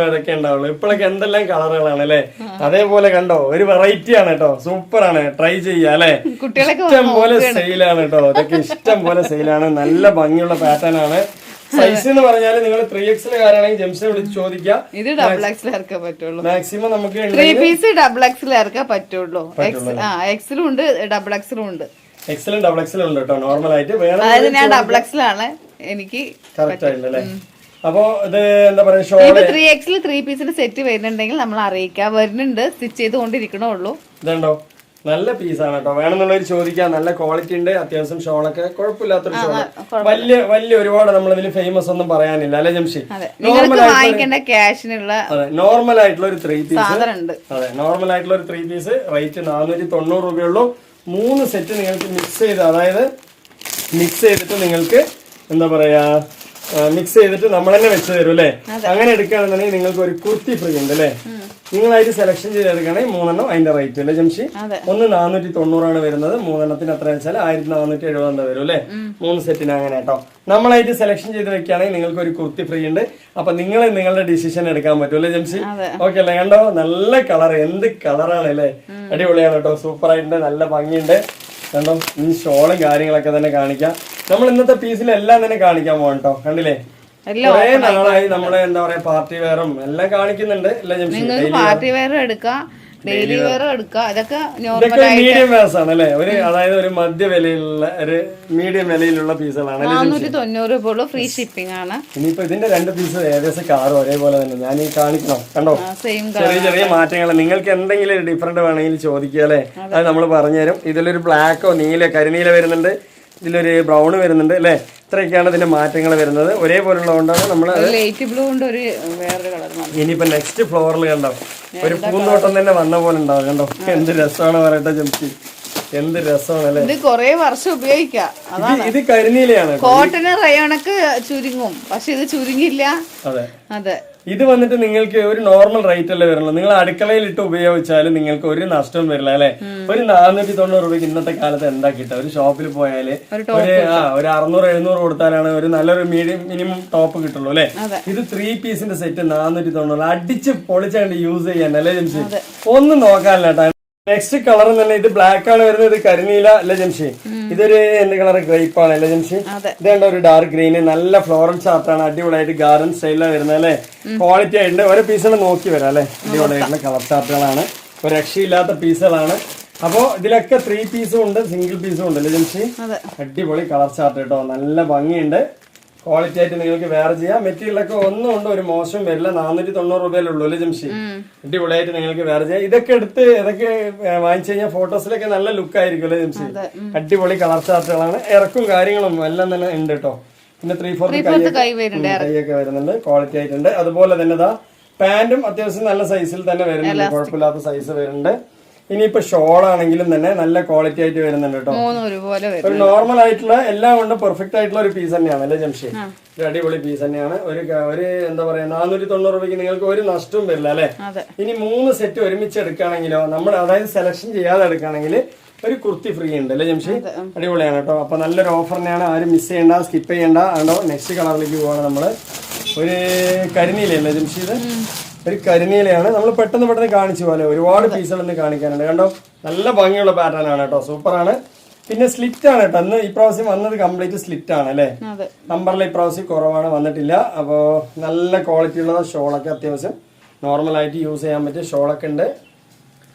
ഇതൊക്കെ ഉണ്ടാവുള്ളൂ. ഇപ്പോഴൊക്കെ എന്തെല്ലാം കളറുകളാണ് അല്ലെ? അതേപോലെ കണ്ടോ, ഒരു വെറൈറ്റി ആണ് കേട്ടോ, സൂപ്പർ ആണ്, ട്രൈ ചെയ്യാ അല്ലെ? ഇഷ്ടം പോലെ സെയിലാണ് കേട്ടോ, ഇതൊക്കെ ഇഷ്ടം പോലെ സെയിലാണ്. നല്ല ഭംഗിയുള്ള പാറ്റേൺ ആണ്. സൈസ് എന്ന് പറഞ്ഞാൽ നിങ്ങൾ 3XL കാരാണെങ്കിൽ ജംസിനെ വിളിച്ച് ചോദിക്കാം. ഇത് ഡബിൾ എക്സൽ ഇറക്കാൻ പറ്റുള്ളൂ. മാക്സിമം നമുക്ക് 3 പീസ് ഡബിൾ എക്സൽ ഇറക്കാൻ പറ്റുള്ളൂ. എക്സലും ഉണ്ട്, ഡബിൾ എക്സലും ഉണ്ട്. എക്സലും ഡബിൾ എക്സലും ഉണ്ട് കേട്ടോ. നോർമൽ ആയിട്ട് അതായത് ഞാൻ ഡബിൾ എക്സൽ ആണ്, എനിക്ക് കറക്റ്റ് ആയില്ലേ? അപ്പൊ ഇത് എന്താ പറയാ, ഷോൾ 3XL 3 പീസിന്റെ സെറ്റ് വരുന്നുണ്ടെങ്കിൽ നമ്മൾ അറിയിക്കാം. വരുന്നുണ്ട്, സ്റ്റിച്ച് ചെയ്തുകൊണ്ടിരിക്കണേ ഉള്ളൂ. ഇതുണ്ടോ നല്ല പീസാണ് കേട്ടോ. വേണമെന്നുള്ളവർ ചോദിക്കാം. നല്ല ക്വാളിറ്റി ഉണ്ട്, അത്യാവശ്യം ഷോളൊക്കെ കുഴപ്പമില്ലാത്തൊരു ഷോള്. വലിയ ഒരുപാട് നമ്മളിതിൽ ഫേമസ് ഒന്നും പറയാനില്ല അല്ലെ ജംഷി? വാങ്ങിക്കേണ്ട ക്യാഷിനുള്ള നോർമൽ ആയിട്ടുള്ള ഒരു 3 പീസ്. അതെ, നോർമൽ ആയിട്ടുള്ള ഒരു 3 പീസ് റേറ്റ് 490 രൂപയുള്ളൂ. 3 സെറ്റ് നിങ്ങൾക്ക് മിക്സ് ചെയ്ത്, അതായത് മിക്സ് ചെയ്തിട്ട് നിങ്ങൾക്ക് എന്താ പറയാ, മിക്സ് ചെയ്തിട്ട് നമ്മൾ തന്നെ വെച്ച് തരും അല്ലെ? അങ്ങനെ എടുക്കുകയാണെന്നുണ്ടെങ്കിൽ നിങ്ങൾക്ക് ഒരു കുർത്തി ഫ്രീ ഉണ്ട് അല്ലെ? നിങ്ങളായിട്ട് സെലക്ഷൻ ചെയ്തെടുക്കുകയാണെങ്കിൽ 3 എണ്ണം അതിന്റെ റേറ്റ് അല്ലേ ജംഷി? ഒന്ന് 490 വരുന്നത്, 3 എണ്ണത്തിന് എത്ര വെച്ചാൽ 1470 വരും അല്ലെ? 3 സെറ്റിന് അങ്ങനെ കേട്ടോ. നമ്മളായിട്ട് സെലക്ഷൻ ചെയ്ത് വെക്കുകയാണെങ്കിൽ നിങ്ങൾക്ക് ഒരു കുർത്തി ഫ്രീ ഉണ്ട്. അപ്പൊ നിങ്ങൾ നിങ്ങളുടെ ഡിസിഷൻ എടുക്കാൻ പറ്റും അല്ലെ ജംഷി? ഓക്കെ അല്ലേ? കണ്ടോ നല്ല കളർ, എന്ത് കളറാണ് അല്ലേ? അടിപൊളിയാണ് കേട്ടോ, സൂപ്പർ ആയിട്ടുണ്ട്, നല്ല ഭംഗിയുണ്ട്. കണ്ടോ ഈ ഷോളും കാര്യങ്ങളൊക്കെ തന്നെ കാണിക്കാം. നമ്മൾ ഇന്നത്തെ പീസിലെല്ലാം തന്നെ കാണിക്കാൻ പോകാം കേട്ടോ. കണ്ടില്ലേ, കുറെ നാളായി നമ്മള് എന്താ പറയാ പാർട്ടി വെയറും എല്ലാം കാണിക്കുന്നുണ്ട്. പാർട്ടി വെയർ എടുക്കാം, ഡെയിലി വെയർ എടുക്കാം. ഇതൊക്കെ മീഡിയം വെയർസ് ആണ് അല്ലെ? ഒരു അതായത് ഒരു മധ്യ വിലയിലുള്ള ഒരു മീഡിയം വിലയിലുള്ള പീസുകളാണ്. 490 രൂപ, ഫ്രീ ഷിപ്പിംഗ് ആണ്. ഇനിയിപ്പോ ഇതിന്റെ 2 പീസ് ഏകദേശം കാറും ഒരേപോലെ തന്നെ. ഞാൻ ഈ കാണിക്കണം, കണ്ടോ ചെറിയ ചെറിയ മാറ്റങ്ങൾ. നിങ്ങൾക്ക് എന്തെങ്കിലും ഡിഫറെന്റ് വേണമെങ്കിൽ ചോദിക്കുക അല്ലെ? അത് നമ്മൾ പറഞ്ഞുതരും. ഇതിലൊരു ബ്ലാക്കോ നീല കരിനീല വരുന്നുണ്ട്, ഇതിലൊരു ബ്രൗൺ വരുന്നുണ്ട് അല്ലെ? ഇത്രയൊക്കെയാണ് ഇതിന്റെ മാറ്റങ്ങൾ വരുന്നത്. ഒരേപോലുള്ളതുകൊണ്ടാണ് നമ്മൾ ലൈറ്റ് ബ്ലൂ ഉണ്ട്, ഒരു വേറൊരു കളർ. ഇനിയിപ്പോ നെക്സ്റ്റ് ഫ്ലോറിൽ കണ്ടോ ഒരു പൂന്തോട്ടം തന്നെ വന്ന പോലെ ഉണ്ടാവും. കണ്ടോ എന്ത് രസമാണ് പറയട്ടെ ജംസി, എന്ത് രസമാണ് അല്ലെ? ഇത് കൊറേ വർഷം ഉപയോഗിക്കാം. ഇത് കരിനീലയാണ്. കോട്ടന് റയോണൊക്കെ ചുരുങ്ങും, പക്ഷെ ഇത് ചുരുങ്ങില്ല. അതെ അതെ. ഇത് വന്നിട്ട് നിങ്ങൾക്ക് ഒരു നോർമൽ റേറ്റ് അല്ലേ വരുള്ളൂ. നിങ്ങൾ അടുക്കളയിൽ ഇട്ട് ഉപയോഗിച്ചാലും നിങ്ങൾക്ക് ഒരു നഷ്ടവും വരില്ല അല്ലെ? ഒരു 490 രൂപയ്ക്ക് ഇന്നത്തെ കാലത്ത് എന്താ കിട്ടുക? ഒരു ഷോപ്പിൽ പോയാല് ഒരു 600-700 കൊടുത്താലാണ് ഒരു നല്ലൊരു മിനിമം ടോപ്പ് കിട്ടുള്ളൂ അല്ലെ? ഇത് 3 പീസിന്റെ സെറ്റ് 490 അടിച്ച് പൊളിച്ചാണ്ട് യൂസ് ചെയ്യാൻ അല്ലേ ജംഷി? ഒന്നും നോക്കാനില്ല കേട്ടോ. നെക്സ്റ്റ് കളർ തന്നെ ഇത് ബ്ലാക്ക് ആണ് വരുന്നത്, ഇത് കരിനീല അല്ലെ ജംഷി? ഇതൊരു എന്ത് കളർ, ഗ്രേപ്പ് ആണ് അല്ലെ ജംഷി? ഇതേണ്ട ഒരു ഡാർക്ക് ഗ്രീന്, നല്ല ഫ്ലോറൽ ചാർട്ടാണ്, അടിപൊളിയായിട്ട് ഗാർഡൻ സ്റ്റൈലാണ് വരുന്നത് അല്ലെ? ക്വാളിറ്റി ആയിട്ടുണ്ട്. ഓരോ പീസുകൾ നോക്കി വരാം അല്ലെ? അടിപൊളിയായിട്ടുള്ള കളർ ചാർട്ടുകളാണ്, ഒരു രക്ഷയില്ലാത്ത പീസുകളാണ്. അപ്പോ ഇതിലൊക്കെ 3 പീസും ഉണ്ട്, സിംഗിൾ പീസും ഉണ്ട് അല്ലെ ജംഷി? അടിപൊളി കളർ ചാർട്ട് കേട്ടോ, നല്ല ഭംഗിയുണ്ട്. ക്വാളിറ്റി ആയിട്ട് നിങ്ങൾക്ക് വേറെ ചെയ്യാം. മെറ്റീരിയലൊക്കെ ഒന്നും ഉണ്ട്, ഒരു മോശം വരില്ല. 490 രൂപയിലുള്ളൂ അല്ലെ ജംഷി? അടിപൊളിയായിട്ട് നിങ്ങൾക്ക് വേറെ ചെയ്യാം. ഇതൊക്കെ എടുത്ത് ഇതൊക്കെ വാങ്ങിച്ചു കഴിഞ്ഞാൽ ഫോട്ടോസിലൊക്കെ നല്ല ലുക്ക് ആയിരിക്കും അല്ലെ ജംഷി? അടിപൊളി കളർ ചാർട്ടുകളാണ്, ഇറക്കും കാര്യങ്ങളും എല്ലാം തന്നെ ഉണ്ട് കേട്ടോ. പിന്നെ 3/4 കൈയൊക്കെ വരുന്നുണ്ട്, ക്വാളിറ്റി ആയിട്ടുണ്ട്. അതുപോലെ തന്നെ ഇതാ പാന്റും അത്യാവശ്യം നല്ല സൈസിൽ തന്നെ വരുന്നുണ്ട്, കുഴപ്പമില്ലാത്ത സൈസ് വരുന്നുണ്ട്. ഇനിയിപ്പോ ഷോൾ ആണെങ്കിലും തന്നെ നല്ല ക്വാളിറ്റി ആയിട്ട് വരുന്നുണ്ട് കേട്ടോ. ഒരു നോർമൽ ആയിട്ടുള്ള എല്ലാം കൊണ്ട് പെർഫെക്റ്റ് ആയിട്ടുള്ള ഒരു പീസ് തന്നെയാണ് അല്ലെ ജംഷി? ഒരു അടിപൊളി പീസ് തന്നെയാണ്. ഒരു എന്താ പറയാ 490 രൂപയ്ക്ക് നിങ്ങൾക്ക് ഒരു നഷ്ടവും വരില്ല അല്ലെ? ഇനി 3 സെറ്റ് ഒരുമിച്ച് എടുക്കുകയാണെങ്കിലോ, നമ്മൾ അതായത് സെലക്ഷൻ ചെയ്യാതെ എടുക്കുകയാണെങ്കിൽ ഒരു കുർത്തി ഫ്രീ ഉണ്ട് അല്ലെ ജംഷി? അടിപൊളിയാണ് കേട്ടോ. അപ്പൊ നല്ലൊരു ഓഫർ തന്നെയാണ്, ആരും മിസ് ചെയ്യണ്ട, സ്കിപ്പ് ചെയ്യണ്ട. ആണ്ടോ നെക്സ്റ്റ് കളറിലേക്ക് പോവാണ് നമ്മള്. ഒരു കരിനീലയല്ലേ ജംഷി? ഇത് ഒരു കരിനീലയാണ്. നമ്മൾ പെട്ടെന്ന് കാണിച്ചു പോലെ ഒരുപാട് പീസുകളൊന്നും കാണിക്കാനുണ്ട്. കണ്ടോ നല്ല ഭംഗിയുള്ള പാറ്റേൺ ആണ് കേട്ടോ, സൂപ്പർ ആണ്. പിന്നെ സ്ലിറ്റ് ആണ് കേട്ടോ. അന്ന് ഇപ്രാവശ്യം വന്നത് കംപ്ലീറ്റ് സ്ലിറ്റ് ആണ് അല്ലെ? നമ്പറിൽ ഇപ്രാവശ്യം കുറവാണ്, വന്നിട്ടില്ല. അപ്പോ നല്ല ക്വാളിറ്റി ഉള്ള ഷോളൊക്കെ അത്യാവശ്യം നോർമൽ ആയിട്ട് യൂസ് ചെയ്യാൻ പറ്റിയ ഷോളൊക്കെ ഉണ്ട്.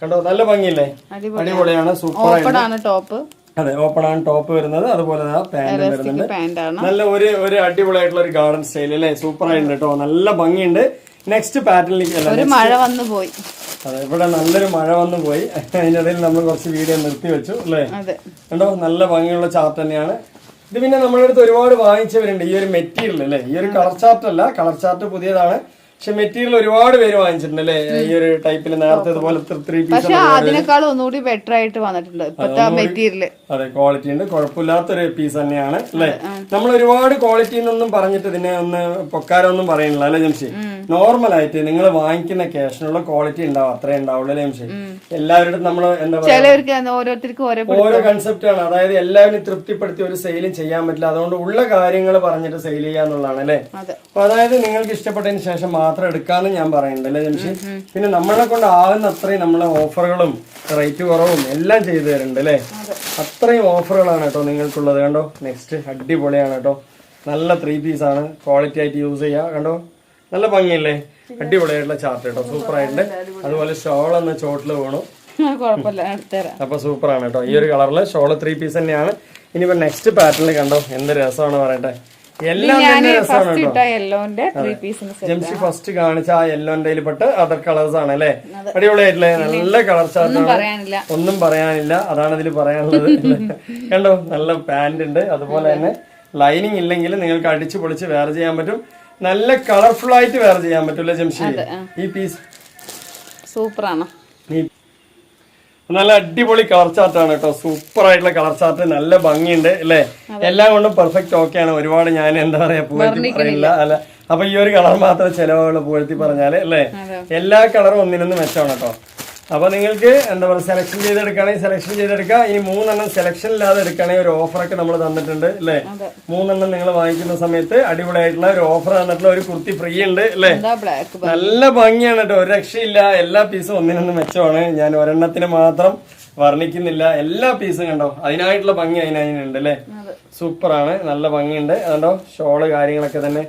കണ്ടോ നല്ല ഭംഗിയല്ലേ? അടിപൊളിയാണ്, സൂപ്പർ ആണ്. ടോപ്പ് അതെ ഓപ്പൺ ആണ് ടോപ്പ് വരുന്നത്. അതുപോലെ പാന്റ് വരുന്നുണ്ട്. നല്ല ഒരു അടിപൊളിയായിട്ടുള്ള ഒരു ഗാർഡൻ സ്റ്റൈൽ അല്ലേ? സൂപ്പർ ആയിട്ടുണ്ട് കേട്ടോ, നല്ല ഭംഗിയുണ്ട്. നെക്സ്റ്റ് പാറ്റേണിലേക്ക് മഴ വന്നു പോയി. അതെ ഇവിടെ നല്ലൊരു മഴ വന്നു പോയി, അതിനിടയിൽ നമ്മൾ കുറച്ച് വീഡിയോ നിർത്തി വെച്ചു അല്ലേ? കണ്ടോ നല്ല ഭംഗിയുള്ള ചാർട്ട് തന്നെയാണ് ഇത്. പിന്നെ നമ്മുടെ അടുത്ത് ഒരുപാട് വാങ്ങിച്ചവരുണ്ട് ഈ ഒരു മെറ്റീരിയൽ അല്ലേ? ഈ ഒരു കളർ ചാർട്ട് അല്ല, കളർ ചാർട്ട് പുതിയതാണ്. പക്ഷെ മെറ്റീരിയൽ ഒരുപാട് പേര് വാങ്ങിച്ചിട്ടുണ്ട് അല്ലേ ഈ ഒരു ടൈപ്പിൽ നേരത്തെ ഇതുപോലെ 3 പീസ്. പക്ഷെ അതിനേക്കാളും ഒന്നുകൂടി ബെറ്റർ ആയിട്ട് വന്നിട്ടുണ്ട് ഇപ്പത്തെ മെറ്റീരിയൽ. അതെ, ക്വാളിറ്റി ഉണ്ട്, കുഴപ്പമില്ലാത്തൊരു പീസ് തന്നെയാണ് അല്ലേ. നമ്മൾ ഒരുപാട് ക്വാളിറ്റി എന്നൊന്നും പറഞ്ഞിട്ട് ഇതിനെ ഒന്ന് പൊക്കാരൊന്നും പറയുന്നില്ല അല്ലെ ജംഷി. നോർമൽ ആയിട്ട് നിങ്ങൾ വാങ്ങിക്കുന്ന ക്യാഷിനുള്ള ക്വാളിറ്റി ഉണ്ടാവും, അത്രേ ഉണ്ടാവുള്ളൂ അല്ലെ ജംഷി. എല്ലാവരുടെ നമ്മൾ എന്താ പറയുക ഓരോരുത്തർക്കും ഓരോ കൺസെപ്റ്റ് ആണ്. അതായത് എല്ലാവരും തൃപ്തിപ്പെടുത്തി ഒരു സെയിലും ചെയ്യാൻ പറ്റില്ല. അതുകൊണ്ട് ഉള്ള കാര്യങ്ങൾ പറഞ്ഞിട്ട് സെയിൽ ചെയ്യാന്നുള്ളതാണ് അല്ലെ. അപ്പൊ അതായത് നിങ്ങൾക്ക് ഇഷ്ടപ്പെട്ടതിന് ശേഷം മാത്രം എടുക്കാന്ന് ഞാൻ പറയുന്നുണ്ട് അല്ലെ ജംഷി. പിന്നെ നമ്മളെ കൊണ്ട് ആവുന്ന അത്രയും നമ്മളെ ഓഫറുകളും റേറ്റ് കുറവും എല്ലാം ചെയ്തു തരുന്നുണ്ട് അല്ലെ. അത്രയും ഓഫറുകളാണ് കേട്ടോ നിങ്ങൾക്കുള്ളത്. കണ്ടോ, നെക്സ്റ്റ് അടിപൊളിയാണ് കേട്ടോ. നല്ല 3 പീസ് ആണ്, ക്വാളിറ്റി ആയിട്ട് യൂസ് ചെയ്യാം. കണ്ടോ, നല്ല ഭംഗിയല്ലേ, അടിപൊളിയായിട്ടുള്ള ചാർട്ട് കേട്ടോ, സൂപ്പർ ആയിട്ടുണ്ട്. അതുപോലെ ഷോൾ എന്ന ചോട്ടില് വീണു, അപ്പൊ സൂപ്പർ ആണ് കേട്ടോ. ഈ ഒരു കളറില് ഷോള് 3 പീസ് തന്നെയാണ്. ഇനിയിപ്പോ നെക്സ്റ്റ് പാറ്റേണിൽ കണ്ടോ എന്ത് രസമാണ് പറയട്ടെ. എല്ലാം തന്നെ രസമാണ് കേട്ടോ. ജംഷി ഫസ്റ്റ് കാണിച്ച ആ യെല്ലോന്റെ പെട്ട് അതർ കളേഴ്സ് ആണ് അല്ലെ. അടിപൊളിയായിട്ടില്ലേ, നല്ല കളർ ചാർട്ടാണ്, ഒന്നും പറയാനില്ല. അതാണ് ഇതിൽ പറയാനുള്ളത്. കണ്ടോ, നല്ല പാന്റ് ഉണ്ട്. അതുപോലെ തന്നെ ലൈനിങ് ഇല്ലെങ്കിൽ നിങ്ങൾക്ക് അടിച്ചു പൊളിച്ച് വെയർ ചെയ്യാൻ പറ്റും. നല്ല കളർഫുൾ ആയിട്ട് വെയർ ചെയ്യാൻ പറ്റൂല്ലേ ജംഷി. ഈ പീസ് സൂപ്പറാണ്, നല്ല അടിപൊളി കളർ ചാർട്ടാണ് കേട്ടോ. സൂപ്പർ ആയിട്ടുള്ള കളർ ചാർട്ട്, നല്ല ഭംഗിയുണ്ട് അല്ലെ. എല്ലാം കൊണ്ടും പെർഫെക്റ്റ് ഓക്കെ ആണ്. ഒരുപാട് ഞാൻ എന്താ പറയാ പുകഴ്ത്തി പറയില്ല അല്ല. അപ്പൊ ഈ ഒരു കളർ മാത്രം ചിലവുകൾ പുകഴ്ത്തി പറഞ്ഞാല് അല്ലെ. എല്ലാ കളറും ഒന്നിനൊന്ന് മെച്ചമാണ് കേട്ടോ. അപ്പൊ നിങ്ങൾക്ക് എന്താ പറയുക സെലക്ഷൻ ചെയ്തെടുക്കുകയാണെങ്കിൽ സെലക്ഷൻ ചെയ്തെടുക്കുക. ഇനി 3 എണ്ണം സെലക്ഷൻ ഇല്ലാതെ എടുക്കുകയാണെങ്കിൽ ഒരു ഓഫറൊക്കെ നമ്മൾ തന്നിട്ടുണ്ട് അല്ലെ. 3 എണ്ണം നിങ്ങൾ വാങ്ങിക്കുന്ന സമയത്ത് അടിപൊളിയായിട്ടുള്ള ഒരു ഓഫർ തന്നിട്ടുള്ള ഒരു കുർത്തി ഫ്രീ ഉണ്ട് അല്ലെ. നല്ല ഭംഗിയാണ് കേട്ടോ, ഒരു രക്ഷയില്ല. എല്ലാ പീസും ഒന്നിനൊന്ന് മെച്ചമാണ്. ഞാൻ ഒരെണ്ണത്തിന് മാത്രം വർണ്ണിക്കുന്നില്ല, എല്ലാ പീസും കണ്ടോ അതിനായിട്ടുള്ള ഭംഗി അതിനുണ്ട് അല്ലെ. സൂപ്പറാണ്, നല്ല ഭംഗിയുണ്ട്. അതുകൊണ്ടോ ഷോള് കാര്യങ്ങളൊക്കെ തന്നെ.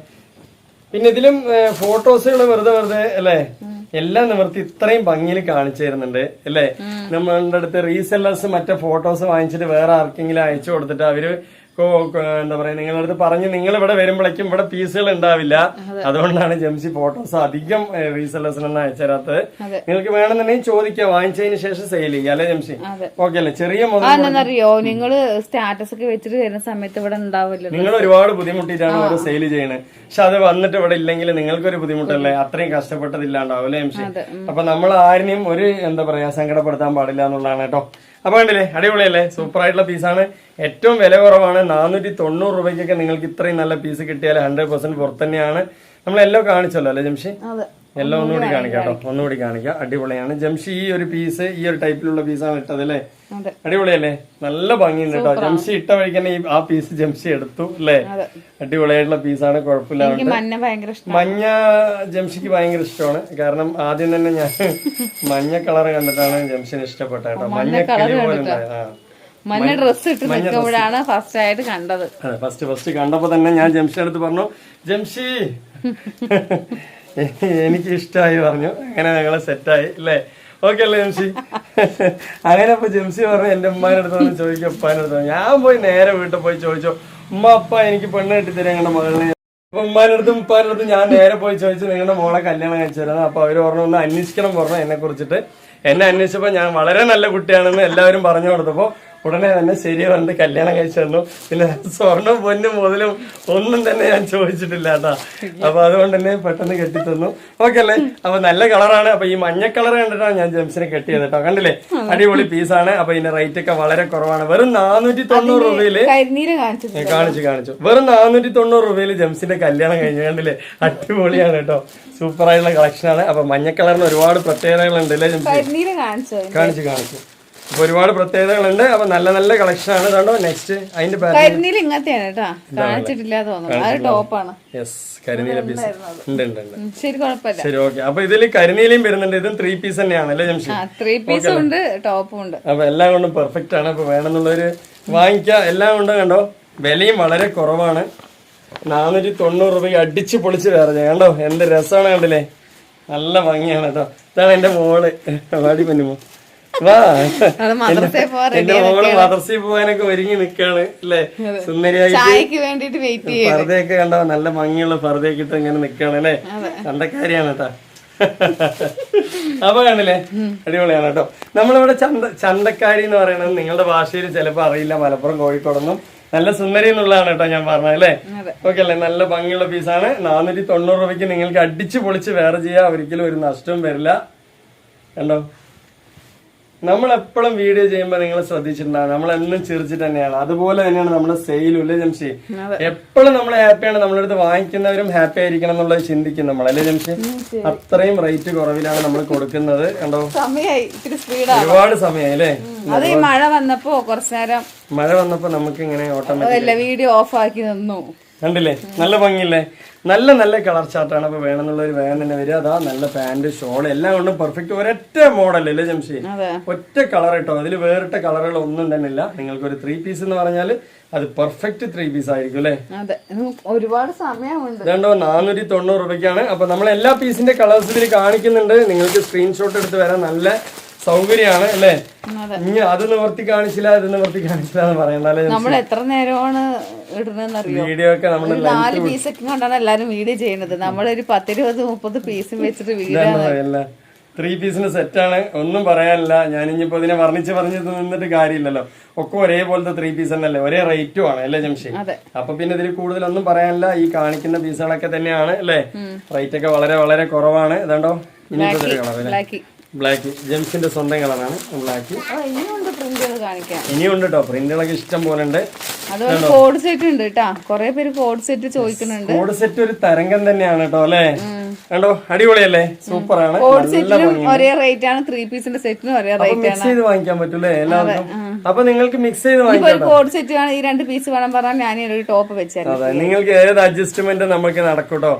പിന്നെ ഇതിലും ഫോട്ടോസുകൾ വെറുതെ അല്ലെ എല്ലാം നിവർത്തി ഇത്രയും ഭംഗിയിൽ കാണിച്ചു തരുന്നുണ്ട് അല്ലെ. നമ്മളുടെ അടുത്ത് റീസെല്ലേഴ്സ് മറ്റേ ഫോട്ടോസ് വാങ്ങിച്ചിട്ട് വേറെ ആർക്കെങ്കിലും അയച്ചു കൊടുത്തിട്ട് അവര് എന്താ പറയാ നിങ്ങളുടെ അടുത്ത് പറഞ്ഞ് നിങ്ങൾ ഇവിടെ വരുമ്പോഴേക്കും ഇവിടെ പീസുകൾ ഉണ്ടാവില്ല. അതുകൊണ്ടാണ് ജംസി ഫോട്ടോസ് അധികം റീസെല്ലേഴ്സിനൊന്നും അയച്ചു തരാത്തത്. നിങ്ങൾക്ക് വേണമെന്നുണ്ടെങ്കിൽ ചോദിക്കുക, വാങ്ങിച്ചതിന് ശേഷം സെയിൽ ചെയ്യുക അല്ലെ ജംസി. ഓക്കെ അല്ലേ. ചെറിയ അറിയോ നിങ്ങള് സ്റ്റാറ്റസ് ഒക്കെ വെച്ചിട്ട് വരുന്ന സമയത്ത് ഇവിടെ ഉണ്ടാവില്ല. നിങ്ങൾ ഒരുപാട് ബുദ്ധിമുട്ടിയിട്ടാണ് ഓരോ സെയിൽ ചെയ്യുന്നത്. പക്ഷെ അത് വന്നിട്ട് ഇവിടെ ഇല്ലെങ്കിൽ നിങ്ങൾക്കൊരു ബുദ്ധിമുട്ടല്ലേ, അത്രയും കഷ്ടപ്പെട്ടതില്ലാണ്ടാവും അല്ലെ ജംസി. അപ്പൊ നമ്മൾ ആരെയും ഒരു എന്താ പറയാ സങ്കടപ്പെടുത്താൻ പാടില്ല എന്നുള്ളതാണ് കേട്ടോ. അപ്പൊ കണ്ടില്ലേ, അടിപൊളിയല്ലേ, സൂപ്പർ ആയിട്ടുള്ള പീസാണ്. ഏറ്റവും വില കുറവാണ്. 490 രൂപയ്ക്കൊക്കെ നിങ്ങൾക്ക് ഇത്രയും നല്ല പീസ് കിട്ടിയാൽ 100% പുറത്ത് തന്നെയാണ്. നമ്മൾ എല്ലോ കാണിച്ചല്ലോ അല്ലെ ജംഷി. എല്ലോ ഒന്നുകൂടി കാണിക്കാം കേട്ടോ, ഒന്നുകൂടി കാണിക്കാം. അടിപൊളിയാണ് ജംഷി. ഈ ഒരു പീസ് ഈ ഒരു ടൈപ്പിലുള്ള പീസാണ് ഇട്ടത് അല്ലേ. അടിപൊളിയല്ലേ, നല്ല ഭംഗിയുണ്ട് കേട്ടോ. ജംഷി ഇട്ട വഴിക്ക് തന്നെ ആ പീസ് ജംഷി എടുത്തു അല്ലേ. അടിപൊളിയായിട്ടുള്ള പീസാണ്, കുഴപ്പമില്ല. മഞ്ഞ ജംഷിക്ക് ഭയങ്കര ഇഷ്ടമാണ്. കാരണം ആദ്യം തന്നെ ഞാൻ മഞ്ഞ കളർ കണ്ടിട്ടാണ് ജംഷിന് ഇഷ്ടപ്പെട്ട കേട്ടോ. മഞ്ഞ കിളി പോലെ മഞ്ഞ ഡ്രസ് ഇട്ട് നിൽക്കുമ്പോഴാണ് ഫസ്റ്റ് ആയിട്ട് കണ്ടത്. ഫസ്റ്റ് കണ്ടപ്പോ തന്നെ ഞാൻ ജംഷിയുടെ അടുത്ത് പറഞ്ഞു, ജംഷി എനിക്ക് ഇഷ്ടമായി പറഞ്ഞു. അങ്ങനെ ഞങ്ങള് സെറ്റായി അല്ലേ. ഓക്കെ അല്ലേ ജംഷി. അങ്ങനെ അപ്പൊ ജംസി പറഞ്ഞു എന്റെ ഉമ്മാന്റെ അടുത്ത് ചോദിക്കും, ഉപ്പാന്റെ അടുത്ത്. ഞാൻ പോയി നേരെ വീട്ടിൽ പോയി ചോദിച്ചു, ഉമ്മ അപ്പ എനിക്ക് പെണ്ണ് കെട്ടിത്തരാം ഞങ്ങളുടെ മകളിനെ. അപ്പൊ ഉമ്മാന്റെ അടുത്തും ഉപ്പാന്റെ അടുത്തും ഞാൻ നേരെ പോയി ചോദിച്ചു നിങ്ങളുടെ മോളെ കല്യാണം കഴിച്ചു തരുന്നത്. അപ്പൊ അവര് പറഞ്ഞു ഒന്ന് അന്വേഷിക്കണം പറഞ്ഞു എന്നെ കുറിച്ചിട്ട്. എന്നെ അന്വേഷിച്ചപ്പോ ഞാൻ വളരെ നല്ല കുട്ടിയാണെന്ന് എല്ലാവരും പറഞ്ഞു കൊടുത്തപ്പോ ഉടനെ തന്നെ ശരി പറഞ്ഞ് കല്യാണം കഴിച്ചു തന്നു. പിന്നെ സ്വർണ്ണം പൊന്നും മുതലും ഒന്നും തന്നെ ഞാൻ ചോദിച്ചിട്ടില്ല കേട്ടാ. അപ്പൊ അതുകൊണ്ട് തന്നെ പെട്ടെന്ന് കെട്ടിത്തന്നു. ഓക്കെ അല്ലേ. അപ്പൊ നല്ല കളറാണ്. അപ്പൊ ഈ മഞ്ഞ കളർ കണ്ടിട്ടാണ് ഞാൻ ജംസിനെ കെട്ടിയത് കേട്ടോ. കണ്ടില്ലേ, അടിപൊളി പീസാണ്. അപ്പൊ ഇതിന്റെ റേറ്റ് ഒക്കെ വളരെ കുറവാണ്. വെറും 490 രൂപയില് കാണിച്ചു. വെറും 490 രൂപയില് ജംസിന്റെ കല്യാണം കഴിഞ്ഞു. കണ്ടില്ലേ, അടിപൊളിയാണ് കേട്ടോ. സൂപ്പർ ആയിട്ടുള്ള കളക്ഷൻ ആണ്. അപ്പൊ മഞ്ഞ കളറിന് ഒരുപാട് പ്രത്യേകതകളുണ്ട് അല്ലേ ജംസി. കാണിച്ചു. അപ്പൊ ഒരുപാട് പ്രത്യേകതകളുണ്ട്. അപ്പൊ നല്ല നല്ല കളക്ഷൻ ആണ്. കണ്ടോ നെക്സ്റ്റ് അതിന്റെ കരിനീല പീസ് ഉണ്ട്. ശരി ഓക്കെ. അപ്പൊ ഇതിൽ കരിനീലയും വരുന്നുണ്ട്. ഇതും 3 പീസ് തന്നെയാണ് അല്ലേ ജംഷി. 3 പീസ് ഉണ്ട്, ടോപ്പും ഉണ്ട്. അപ്പൊ എല്ലാം കൊണ്ടും പെർഫെക്റ്റ് ആണ്. അപ്പൊ വേണമെന്നുള്ളവര് വാങ്ങിക്കാം. എല്ലാം കൊണ്ടും കണ്ടോ വിലയും വളരെ കുറവാണ്. 490 രൂപയ്ക്ക് അടിച്ചു പൊളിച്ച് വേറെ ചെയ്യാം. കണ്ടോ എന്ത് രസമാണ്. കണ്ടില്ലേ, നല്ല ഭംഗിയാണ് കേട്ടോ. ഇതാണ് എന്റെ മോള് വാടി പന്നുമോ. വാ, എന്റെ മോള് മദ്രസയിൽ പോകാനൊക്കെ ഒരുങ്ങി നിക്കാണ് അല്ലേ. സുന്ദരിയായിട്ട് പർദ്ദയൊക്കെ കണ്ടോ, നല്ല ഭംഗിയുള്ള പർദ്ദയൊക്കെ ഇട്ട് ഇങ്ങനെ നിക്കാണ് അല്ലേ. ചന്തക്കാരിയാണ് കേട്ടാ. അപ്പൊ കണ്ടില്ലേ, അടിപൊളിയാണ് കേട്ടോ. നമ്മളിവിടെ ചന്തക്കാരി എന്ന് പറയുന്നത് നിങ്ങളുടെ ഭാഷയിൽ ചിലപ്പോ അറിയില്ല. മലപ്പുറം കോഴിക്കോടൊന്നും നല്ല സുന്ദരി എന്നുള്ളതാണ് കേട്ടോ ഞാൻ പറഞ്ഞത് അല്ലേ. ഓക്കെ അല്ലേ, നല്ല ഭംഗിയുള്ള പീസാണ്. 490 രൂപയ്ക്ക് നിങ്ങൾക്ക് അടിച്ചു പൊളിച്ച് വേറെ ചെയ്യാം, ഒരിക്കലും ഒരു നഷ്ടവും വരില്ല. കണ്ടോ, നമ്മൾ എപ്പോഴും വീഡിയോ ചെയ്യുമ്പോൾ നിങ്ങൾ ശ്രദ്ധിച്ചിട്ടുണ്ടാവും, നമ്മൾ എന്നും ചിരിച്ചിട്ട് തന്നെയാണ്. അതുപോലെ തന്നെയാണ് നമ്മുടെ സെയിലും അല്ലേ ജംഷി. എപ്പോഴും നമ്മൾ ഹാപ്പിയാണ്, നമ്മുടെ അടുത്ത് വാങ്ങിക്കുന്നവരും ഹാപ്പി ആയിരിക്കണം എന്നുള്ളത് ചിന്തിക്കും നമ്മൾ അല്ലേ ജംഷി. അത്രയും റേറ്റ് കുറവിലാണ് നമ്മൾ കൊടുക്കുന്നത്. കണ്ടോ, ഒരുപാട് സമയമായി അല്ലേ. മഴ വന്നപ്പോ കുറച്ചു നേരം മഴ വന്നപ്പോ നമുക്ക് ഇങ്ങനെ ഓട്ടോമാറ്റിക് വീഡിയോ ഓഫ് ആക്കി നിന്നു. കണ്ടില്ലേ, നല്ല ഭംഗിയില്ലേ, നല്ല നല്ല കളർ ചാർട്ടാണ്. അപ്പൊ വേണമെന്നുള്ളവർ വേഗം തന്നെ വരിക. അതാ നല്ല പാന്റ് ഷോൾ എല്ലാം കൊണ്ടും പെർഫെക്റ്റ്. ഒരൊറ്റ മോഡൽ അല്ലേ ജംഷി, ഒറ്റ കളർ കേട്ടോ. അതിൽ വേറിട്ട കളറുകൾ ഒന്നും തന്നെ ഇല്ല. നിങ്ങൾക്ക് ഒരു 3 പീസ് എന്ന് പറഞ്ഞാൽ അത് പെർഫെക്റ്റ് 3 പീസ് ആയിരിക്കും അല്ലേ. ഒരുപാട് സമയമുണ്ട്. രണ്ടോ 490 രൂപയ്ക്കാണ്. അപ്പൊ നമ്മൾ എല്ലാ പീസിന്റെ കളേഴ്സ് ഇതിൽ കാണിക്കുന്നുണ്ട്. നിങ്ങൾക്ക് സ്ക്രീൻഷോട്ട് എടുത്ത് വരാൻ നല്ല സൗകര്യമാണ് അല്ലേ. ഇനി അത് നിവർത്തി കാണിച്ചില്ല, ഇത് നിവർത്തി കാണിച്ചില്ല എന്ന് പറയണ്ടല്ലേ. നമ്മൾ എത്ര നേരമാണ് ഇടുന്നറിയോ വീഡിയോ ഒക്കെ നമ്മൾ 4 പീസൊക്കെ കൊണ്ടാണ് എല്ലാരും വീഡിയോ ചെയ്യുന്നത്. നമ്മളൊരു 10, 20, 30 പീസും വെച്ചിട്ട് വീഡിയോ 3 പീസിന്റെ സെറ്റാണ്. ഒന്നും പറയാനില്ല. ഞാൻ ഇനിയിപ്പോ ഇതിനെ വർണ്ണിച്ച് നിന്നിട്ട് കാര്യമില്ലല്ലോ. ഒക്കെ ഒരേപോലത്തെ 3 പീസ് തന്നെയല്ലേ, ഒരേ റേറ്റും ആണ് അല്ലേ ജംഷി. അപ്പൊ പിന്നെ ഇതിൽ കൂടുതലൊന്നും പറയാനില്ല. ഈ കാണിക്കുന്ന പീസുകളൊക്കെ തന്നെയാണ് അല്ലേ. റേറ്റ് ഒക്കെ വളരെ വളരെ കുറവാണ്. ഇതാണ്ടോ ഇനിയിപ്പോ കളർ ബ്ലാക്ക്, ജെംസിന്റെ സ്വന്തം കളറാണ് ബ്ലാക്ക്. ഇനിയുണ്ട് കേട്ടോ, പ്രിന്റുകളൊക്കെ ഇഷ്ടം പോലെ ഉണ്ട്. കോഡ് സെറ്റ് ഉണ്ട് കേട്ടോ, കൊറേ പേര് കോഡ് സെറ്റ് ചോദിക്കുന്നുണ്ട്. കോഡ് സെറ്റ് ഒരു തരംഗം തന്നെയാണ് കേട്ടോ അല്ലേ. കണ്ടോ, അടിപൊളിയല്ലേ, സൂപ്പർ ആണ്. ഒരേ റേറ്റ് ആണ്, 3 പീസിന്റെ സെറ്റിനും ഒരേ റേറ്റ് ആണ്. മിക്സ് ചെയ്ത് വാങ്ങിക്കാൻ പറ്റൂലേ എല്ലാവർക്കും. അപ്പൊ നിങ്ങൾക്ക് മിക്സ് ചെയ്ത് വാങ്ങിക്കാം. കോഡ് സെറ്റ് ആണ്, ഈ 2 പീസ് വേണം പറഞ്ഞാൽ ഞാൻ ഒരു ടോപ്പ് വെച്ചാൽ അതെ, നിങ്ങൾക്ക് ഏത് അഡ്ജസ്റ്റ്മെന്റ് നമുക്ക് നടക്കൂട്ടോ.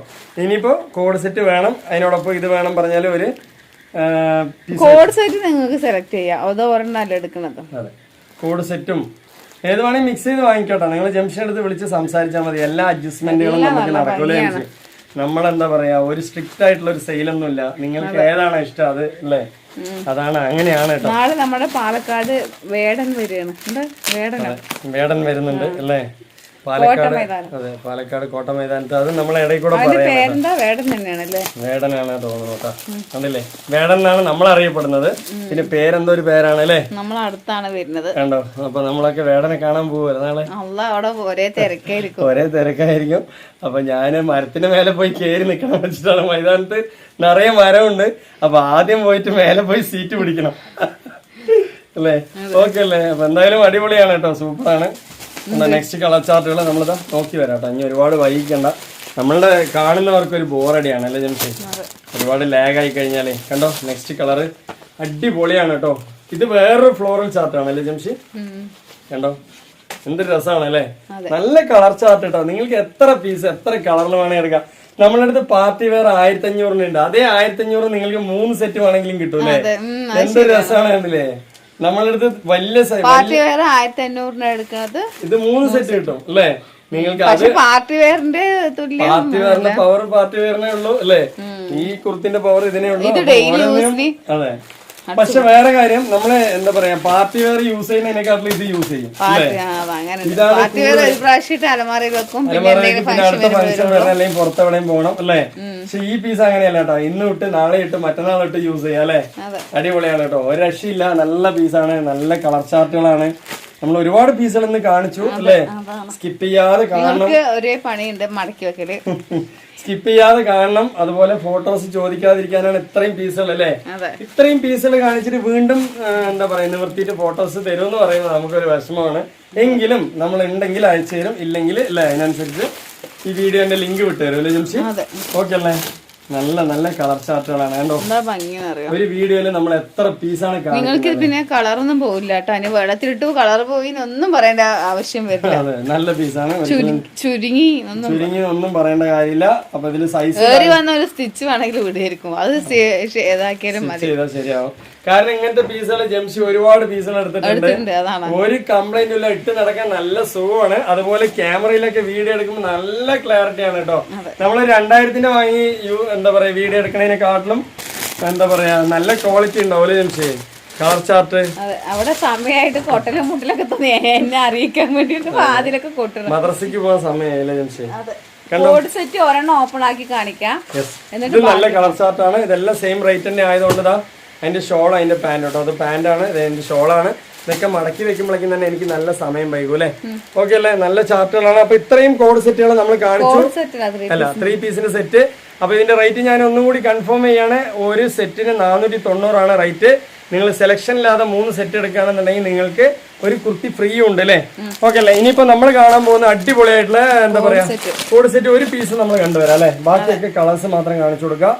ഇനിയിപ്പോ കോഡ് സെറ്റ് വേണം, അതിനോടൊപ്പം ഇത് വേണം പറഞ്ഞാലും ഒരു കോഡ് സെറ്റ് നിങ്ങൾക്ക് സെലക്ട് ചെയ്യാം. അതോ ഒരെണ്ണല്ല എടുക്കുന്നത്. അതെ, കോഡ് സെറ്റും ഏത് വേണമെങ്കിൽ മിക്സ് ചെയ്ത് വാങ്ങിക്കോട്ടെ. നിങ്ങൾ ജംഷൻ എടുത്ത് വിളിച്ച് സംസാരിച്ചാൽ മതി. എല്ലാ അഡ്ജസ്റ്റ്മെന്റുകളും നമുക്ക് നടക്കൂലേ. നമ്മളെന്താ പറയാ, ഒരു സ്ട്രിക്റ്റ് ആയിട്ടുള്ള ഒരു സെയിലൊന്നും ഇല്ല. നിങ്ങൾക്ക് ഏതാണോ ഇഷ്ടം അത് അല്ലേ, അതാണ്, അങ്ങനെയാണ് കേട്ടോ. നാളെ നമ്മുടെ പാലക്കാട് വേടൻ വരികയാണ്. വേടൻ വരുന്നുണ്ട് അല്ലേ, പാലക്കാട്. അതെ, പാലക്കാട് കോട്ട മൈതാനത്ത്. അത് നമ്മളെ ഇടയിൽ കൂടെ വേടനാണ് തോന്നുന്നു കേട്ടോ. അതല്ലേ, വേടൻ എന്നാണ് നമ്മൾ അറിയപ്പെടുന്നത്. പിന്നെ പേരെന്തോ ഒരു പേരാണ് അല്ലേ, നമ്മളടുത്താണ് വരുന്നത് കണ്ടോ. അപ്പൊ നമ്മളൊക്കെ വേടനെ കാണാൻ പോവുക നാളെ. ഒരേ തിരക്കായിരിക്കും. അപ്പൊ ഞാന് മരത്തിന്റെ മേലെ പോയി കയറി നിക്കണം വെച്ചിട്ടാണ്. മൈതാനത്ത് നിറയെ മരമുണ്ട്. അപ്പൊ ആദ്യം പോയിട്ട് മേലെ പോയി സീറ്റ് പിടിക്കണം അല്ലേ. ഓക്കെ അല്ലേ. അപ്പൊ എന്തായാലും അടിപൊളിയാണ് കേട്ടോ, സൂപ്പറാണ്. നെക്സ്റ്റ് കളർ ചാർട്ടുകൾ നമ്മളിതാ നോക്കി വരാം കേട്ടോ. ഇനി ഒരുപാട് വൈകിക്കണ്ട. നമ്മളുടെ കാണുന്നവർക്ക് ഒരു ബോറടിയാണ് അല്ലേ ജംഷി, ഒരുപാട് ലാഗ് ആയി കഴിഞ്ഞാലേ. കണ്ടോ, നെക്സ്റ്റ് കളറ് അടിപൊളിയാണ് കേട്ടോ. ഇത് വേറൊരു ഫ്ലോറൽ ചാർട്ടാണ് അല്ലേ ജംഷി. കണ്ടോ, എന്തൊരു രസമാണ് അല്ലേ. നല്ല കളർ ചാർട്ട് കേട്ടോ. നിങ്ങൾക്ക് എത്ര പീസ് എത്ര കളറിൽ വേണമെങ്കിൽ എടുക്കാം. നമ്മളുടെ അടുത്ത് പാർട്ടി വെയർ 1500 ഉണ്ട്. അതേ 1500 നിങ്ങൾക്ക് 3 സെറ്റ് വേണമെങ്കിലും കിട്ടും അല്ലേ. എന്തൊരു രസമാണ് കണ്ടില്ലേ. നമ്മളടുത്ത് വലിയ പാർട്ടി വെയർ 1500 എടുക്കുന്നത്, ഇത് 3 സെറ്റ് കിട്ടും അല്ലേ നിങ്ങൾക്ക്. പാർട്ടി വെയറിന്റെ പാർട്ടി വെയറിന്റെ പവർ പാർട്ടി വെയറിനേ ഉള്ളൂ അല്ലേ. ഈ കുർത്തിന്റെ പവർ ഇതിനേ ഉള്ളൂ. അതെ, പക്ഷെ വേറെ കാര്യം, നമ്മള് എന്താ പറയാ, പാർട്ടി വെയർ യൂസ് ചെയ്യുന്നതിനെക്കാട്ടിലും ഇത് യൂസ് ചെയ്യും. അടുത്ത ഫംഗ്ഷൻ വേണം അല്ലെങ്കിൽ പുറത്തെവിടെയും പോകണം അല്ലേ. പക്ഷെ ഈ പീസ് അങ്ങനെയല്ല കേട്ടോ. ഇന്ന് ഇട്ട് നാളെ ഇട്ട് മറ്റന്നാൾ ഇട്ട് യൂസ് ചെയ്യാം അല്ലെ. അടിപൊളിയാണ് കേട്ടോ, ഒരു രക്ഷയില്ല. നല്ല പീസാണ്, നല്ല കളർ ചാർട്ടുകളാണ്. നമ്മൾ ഒരുപാട് പീസുകൾ ഇന്ന് കാണിച്ചു അല്ലേ. സ്കിപ്പ് ചെയ്യാതെ കാണണം, ഒരേ പണിയുണ്ട് മടക്കി വെക്കല്. സ്കിപ്പ് ചെയ്യാതെ കാണണം. അതുപോലെ ഫോട്ടോസ് ചോദിക്കാതിരിക്കാനാണ് ഇത്രയും പീസുകൾ അല്ലേ. ഇത്രയും പീസുകൾ കാണിച്ചിട്ട് വീണ്ടും എന്താ പറയാ നിവർത്തിയിട്ട് ഫോട്ടോസ് തരുമെന്ന് പറയുന്നത് നമുക്കൊരു വിഷമമാണ്. എങ്കിലും നമ്മൾ ഉണ്ടെങ്കിൽ അയച്ചു തരും, ഇല്ലെങ്കിൽ അല്ലേ അതിനനുസരിച്ച് ഈ വീഡിയോന്റെ ലിങ്ക് വിട്ടുതരും അല്ലേ ജംഷി. ഓക്കെ അല്ലേ. നല്ല നല്ല കളർ ചാർട്ടുകളാണ് കണ്ടോ. ഒരു വീഡിയോയില് നമ്മൾ എത്ര പീസാണ് നിങ്ങൾക്ക്. പിന്നെ കളറൊന്നും പോവില്ല കേട്ടോ. അതിന് വെള്ളത്തിലിട്ടു കളർ പോയി ഒന്നും പറയേണ്ട ആവശ്യം വരില്ല. അതെ, നല്ല പീസാണ്. ചുരുങ്ങി ഒന്നും പറയേണ്ട കാര്യമില്ല. അപ്പൊ ഇതില് സൈസ് വന്ന ഒരു സ്റ്റിച്ച് വേണമെങ്കിൽ വിടുമായിരിക്കും. അത് ഏതാക്കിയാലും മതി, ശരിയാവും. കാരണം ഇങ്ങനത്തെ പീസുകൾ ജംഷി ഒരുപാട് പീസുകൾ എടുത്തിട്ടുണ്ട്. ഒരു കംപ്ലൈന്റും ഇല്ല, ഇട്ട് നടക്കാൻ നല്ല സുഖമാണ്. അതുപോലെ ക്യാമറയിലൊക്കെ വീഡിയോ എടുക്കുമ്പോൾ നല്ല ക്ലാരിറ്റി ആണ് കേട്ടോ. നമ്മള് 2000 വാങ്ങി എന്താ പറയാ വീഡിയോ എടുക്കണതിനെക്കാട്ടിലും എന്താ പറയാ നല്ല ക്വാളിറ്റി ഉണ്ടാവും ജംഷി കളർ ചാർട്ട്. അവിടെ സമയമായിട്ട് കൊട്ടലും മുട്ടലൊക്കെ തോന്നി എന്നെ അറിയിക്കാൻ വേണ്ടിട്ട് അതിലൊക്കെ കൊട്ടണം. മദ്രസയ്ക്ക് പോകാൻ സമയമായില്ലേ ജംഷി. സെറ്റ് ഒരെണ്ണം ഓപ്പൺ ആക്കി കാണിക്കാം. ഇത് നല്ല കളർ ചാർട്ടാണ്. ഇതെല്ലാം സെയിം റേറ്റ് തന്നെ ആയതുകൊണ്ട് അതിന്റെ ഷോൾ അതിന്റെ പാന്റ് കേട്ടോ. അത് പാന്റാണ്, ഇത് അതിന്റെ ഷോളാണ്. ഇതൊക്കെ മടക്കി വെക്കുമ്പോഴേക്കും തന്നെ എനിക്ക് നല്ല സമയം വൈകും അല്ലെ. ഓക്കെ അല്ലേ, നല്ല ചാർട്ടുകളാണ്. അപ്പൊ ഇത്രയും കോഡ് സെറ്റുകൾ നമ്മൾ കാണിച്ചു അല്ല, 3 പീസിന്റെ സെറ്റ്. അപ്പൊ ഇതിന്റെ റേറ്റ് ഞാൻ ഒന്നും കൂടി കൺഫേം ചെയ്യാണ്. ഒരു സെറ്റിന് 490 റേറ്റ്. നിങ്ങൾ സെലക്ഷൻ ഇല്ലാതെ 3 സെറ്റ് എടുക്കുകയാണെന്നുണ്ടെങ്കിൽ നിങ്ങൾക്ക് ഒരു കുർത്തി ഫ്രീ ഉണ്ട് അല്ലേ. ഓക്കെ അല്ലേ. ഇനിയിപ്പോ നമ്മൾ കാണാൻ പോകുന്ന അടിപൊളിയായിട്ടുള്ള എന്താ പറയാ കോഡ് സെറ്റ് ഒരു പീസ് നമ്മൾ കണ്ടുവരാം അല്ലെ. ബാക്കിയൊക്കെ കളേഴ്സ് മാത്രം കാണിച്ചു കൊടുക്കുക.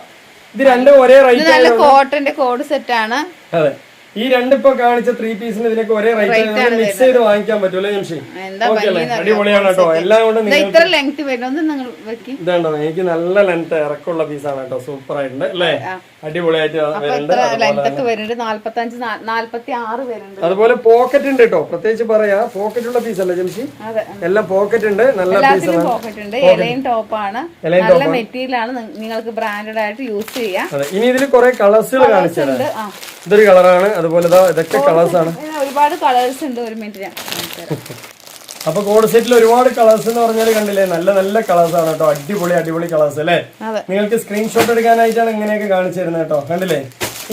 ഇത് രണ്ടും ഒരേ റേറ്റ്, കോട്ടന്റെ കോഡ് സെറ്റ് ആണ്. അതെ, ഈ രണ്ടിപ്പോ കാണിച്ച 3 പീസിന് ഇതിനൊക്കെ ഒരേ റേറ്റ് മിക്സ് ചെയ്ത് വാങ്ങിക്കാൻ പറ്റൂല്ലേ ജംഷി? ഓക്കെ അല്ലേ, അടിപൊളിയാണ് കേട്ടോ. എല്ലാം കൊണ്ട് ഇത്ര ലെങ്ത് വരുന്നത് നിങ്ങൾ വെക്കും. ഇതുണ്ടോ, എനിക്ക് നല്ല ലെങ്ത് ഇറക്കമുള്ള പീസാണ് കേട്ടോ. സൂപ്പർ ആയിട്ടുണ്ട് അല്ലേ, അടിപൊളിയായിട്ട് വരുന്നുണ്ട്. അതുപോലെ പോക്കറ്റ് ഉണ്ട് കേട്ടോ, പ്രത്യേകിച്ച് പറയാ. പോക്കറ്റ് ഉള്ള പീസ് അല്ലേ ജംഷി? എല്ലാം പോക്കറ്റ് ഉണ്ട്, നല്ല പീസാണ്. പോക്കറ്റ് ഉണ്ട്, എലൈൻ ടോപ്പ് ആണ്, നല്ല മെറ്റീരിയൽ ആണ്, നിങ്ങൾക്ക് ബ്രാൻഡഡ് ആയിട്ട് യൂസ് ചെയ്യാം. ഇനി ഇതിൽ കുറെ കളേഴ്സുകൾ കാണിച്ചത്. ഇതൊരു കളറാണ്, അതുപോലെ ഇതൊക്കെ കളേഴ്സ് ആണ്. ഒരുപാട് കളേഴ്സ് ഉണ്ട്. ഒരു മിനിറ്റ് ഞാൻ അപ്പൊ കോഡ് സെറ്റിൽ ഒരുപാട് കളേഴ്സ് എന്ന് പറഞ്ഞാൽ കണ്ടില്ലേ, നല്ല നല്ല കളേഴ്സ് ആണ് കേട്ടോ. അടിപൊളി കളേഴ്സ് അല്ലേ. നിങ്ങൾക്ക് സ്ക്രീൻഷോട്ട് എടുക്കാനായിട്ടാണ് ഇങ്ങനെയൊക്കെ കാണിച്ചു തരുന്നത് കേട്ടോ. കണ്ടില്ലേ,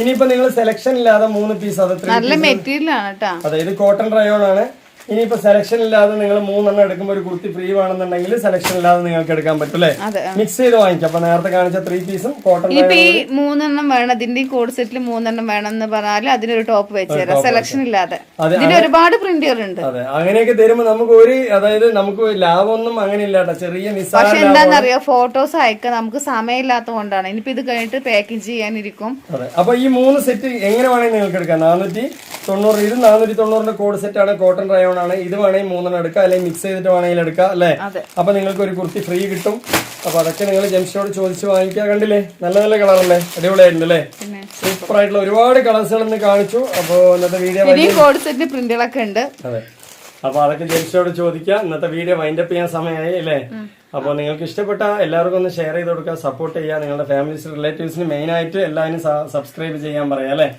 ഇനിയിപ്പോ നിങ്ങൾ സെലക്ഷൻ ഇല്ലാതെ 3 പീസ്, അത് നല്ല മെറ്റീരിയൽ ആണ് കേട്ടോ. അതെ, ഇത് കോട്ടൺ റയോൺ ആണ്. ഇനിയിപ്പോ സെലക്ഷൻ ഇല്ലാതെ നിങ്ങൾ 3 എടുക്കുമ്പോൾ ഒരു കുർത്തി ഫ്രീ വേണമെന്നുണ്ടെങ്കിൽ സെലക്ഷൻ ഇല്ലാതെ നിങ്ങൾക്ക് എടുക്കാൻ പറ്റും അല്ലേ. മിക്സ് ചെയ്ത് വാങ്ങിക്കാം. അപ്പൊ നേരത്തെ കാണിച്ച 3 പീസും കോട്ടൺ. ഇപ്പൊ ഈ 3 വേണം, ഇതിന്റെ കോഡ് സെറ്റിൽ 3 വേണം എന്ന് പറഞ്ഞാൽ അതിനൊരു ടോപ്പ് വെച്ചുതരാം സെലക്ഷൻ ഇല്ലാതെ. ഇതിന് ഒരുപാട് പ്രിന്റുകൾ ഉണ്ട്. അതെ, അങ്ങനെയൊക്കെ തരുമ്പോ നമുക്ക് അതായത് നമുക്ക് ലാഭമൊന്നും അങ്ങനെ ഇല്ലാട്ടോ, ചെറിയ നിസ്സാര. പക്ഷെ എന്താണെന്നറിയോ, ഫോട്ടോസ് അയക്കാൻ നമുക്ക് സമയമില്ലാത്ത കൊണ്ടാണ്. ഇനിയിപ്പോ ഇത് കഴിഞ്ഞിട്ട് പാക്കിംഗ് ചെയ്യാനിരിക്കും. അതെ, അപ്പൊ ഈ 3 സെറ്റ് എങ്ങനെ വേണമെങ്കിൽ നിങ്ങൾക്ക് എടുക്കാം. 490, ഇത് 490 കോഡ് സെറ്റ് ആണ്, കോട്ടൺ റയോൺ ആണ്. ഇത് വേണമെങ്കിൽ 3 എടുക്കാം, അല്ലെങ്കിൽ മിക്സ് ചെയ്തിട്ട് വേണമെങ്കിൽ എടുക്കാം അല്ലെ. അപ്പൊ നിങ്ങൾക്ക് ഒരു കുർത്തി ഫ്രീ കിട്ടും. അപ്പൊ അതൊക്കെ നിങ്ങൾ ജംഷിനോട് ചോദിച്ച് വാങ്ങിക്കുക. കണ്ടില്ലേ, നല്ല നല്ല കളറല്ലേ, അടിപൊളിയായിട്ടുണ്ട് അല്ലേ. സൂപ്പർ ആയിട്ടുള്ള ഒരുപാട് കളേഴ്സുകൾ ഇന്ന് കാണിച്ചു. അപ്പൊ ഇന്നത്തെ വീഡിയോ കോഡ് സെറ്റ് പ്രിന്റുകളൊക്കെ ഉണ്ട്. അതെ, അപ്പൊ അതൊക്കെ ജംഷിനോട് ചോദിക്കാം. ഇന്നത്തെ വീഡിയോ വൈൻഡപ്പ് ചെയ്യാൻ സമയമായി അല്ലേ. അപ്പോൾ നിങ്ങൾക്ക് ഇഷ്ടപ്പെട്ട എല്ലാവർക്കും ഒന്ന് ഷെയർ ചെയ്ത് കൊടുക്കുക, സപ്പോർട്ട് ചെയ്യുക. നിങ്ങളുടെ ഫാമിലീസ് റിലേറ്റീവ്സിന് മെയിൻ ആയിട്ട് എല്ലാവരും സബ്സ്ക്രൈബ് ചെയ്യാൻ പറയാം അല്ലേ.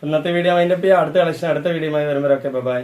ഇന്നത്തെ വീഡിയോ വൈൻഡപ്പ് ചെയ്യാം. അടുത്ത കളക്ഷൻ അടുത്ത വീഡിയോയുമായി വരുമ്പോഴൊക്കെ ബൈ.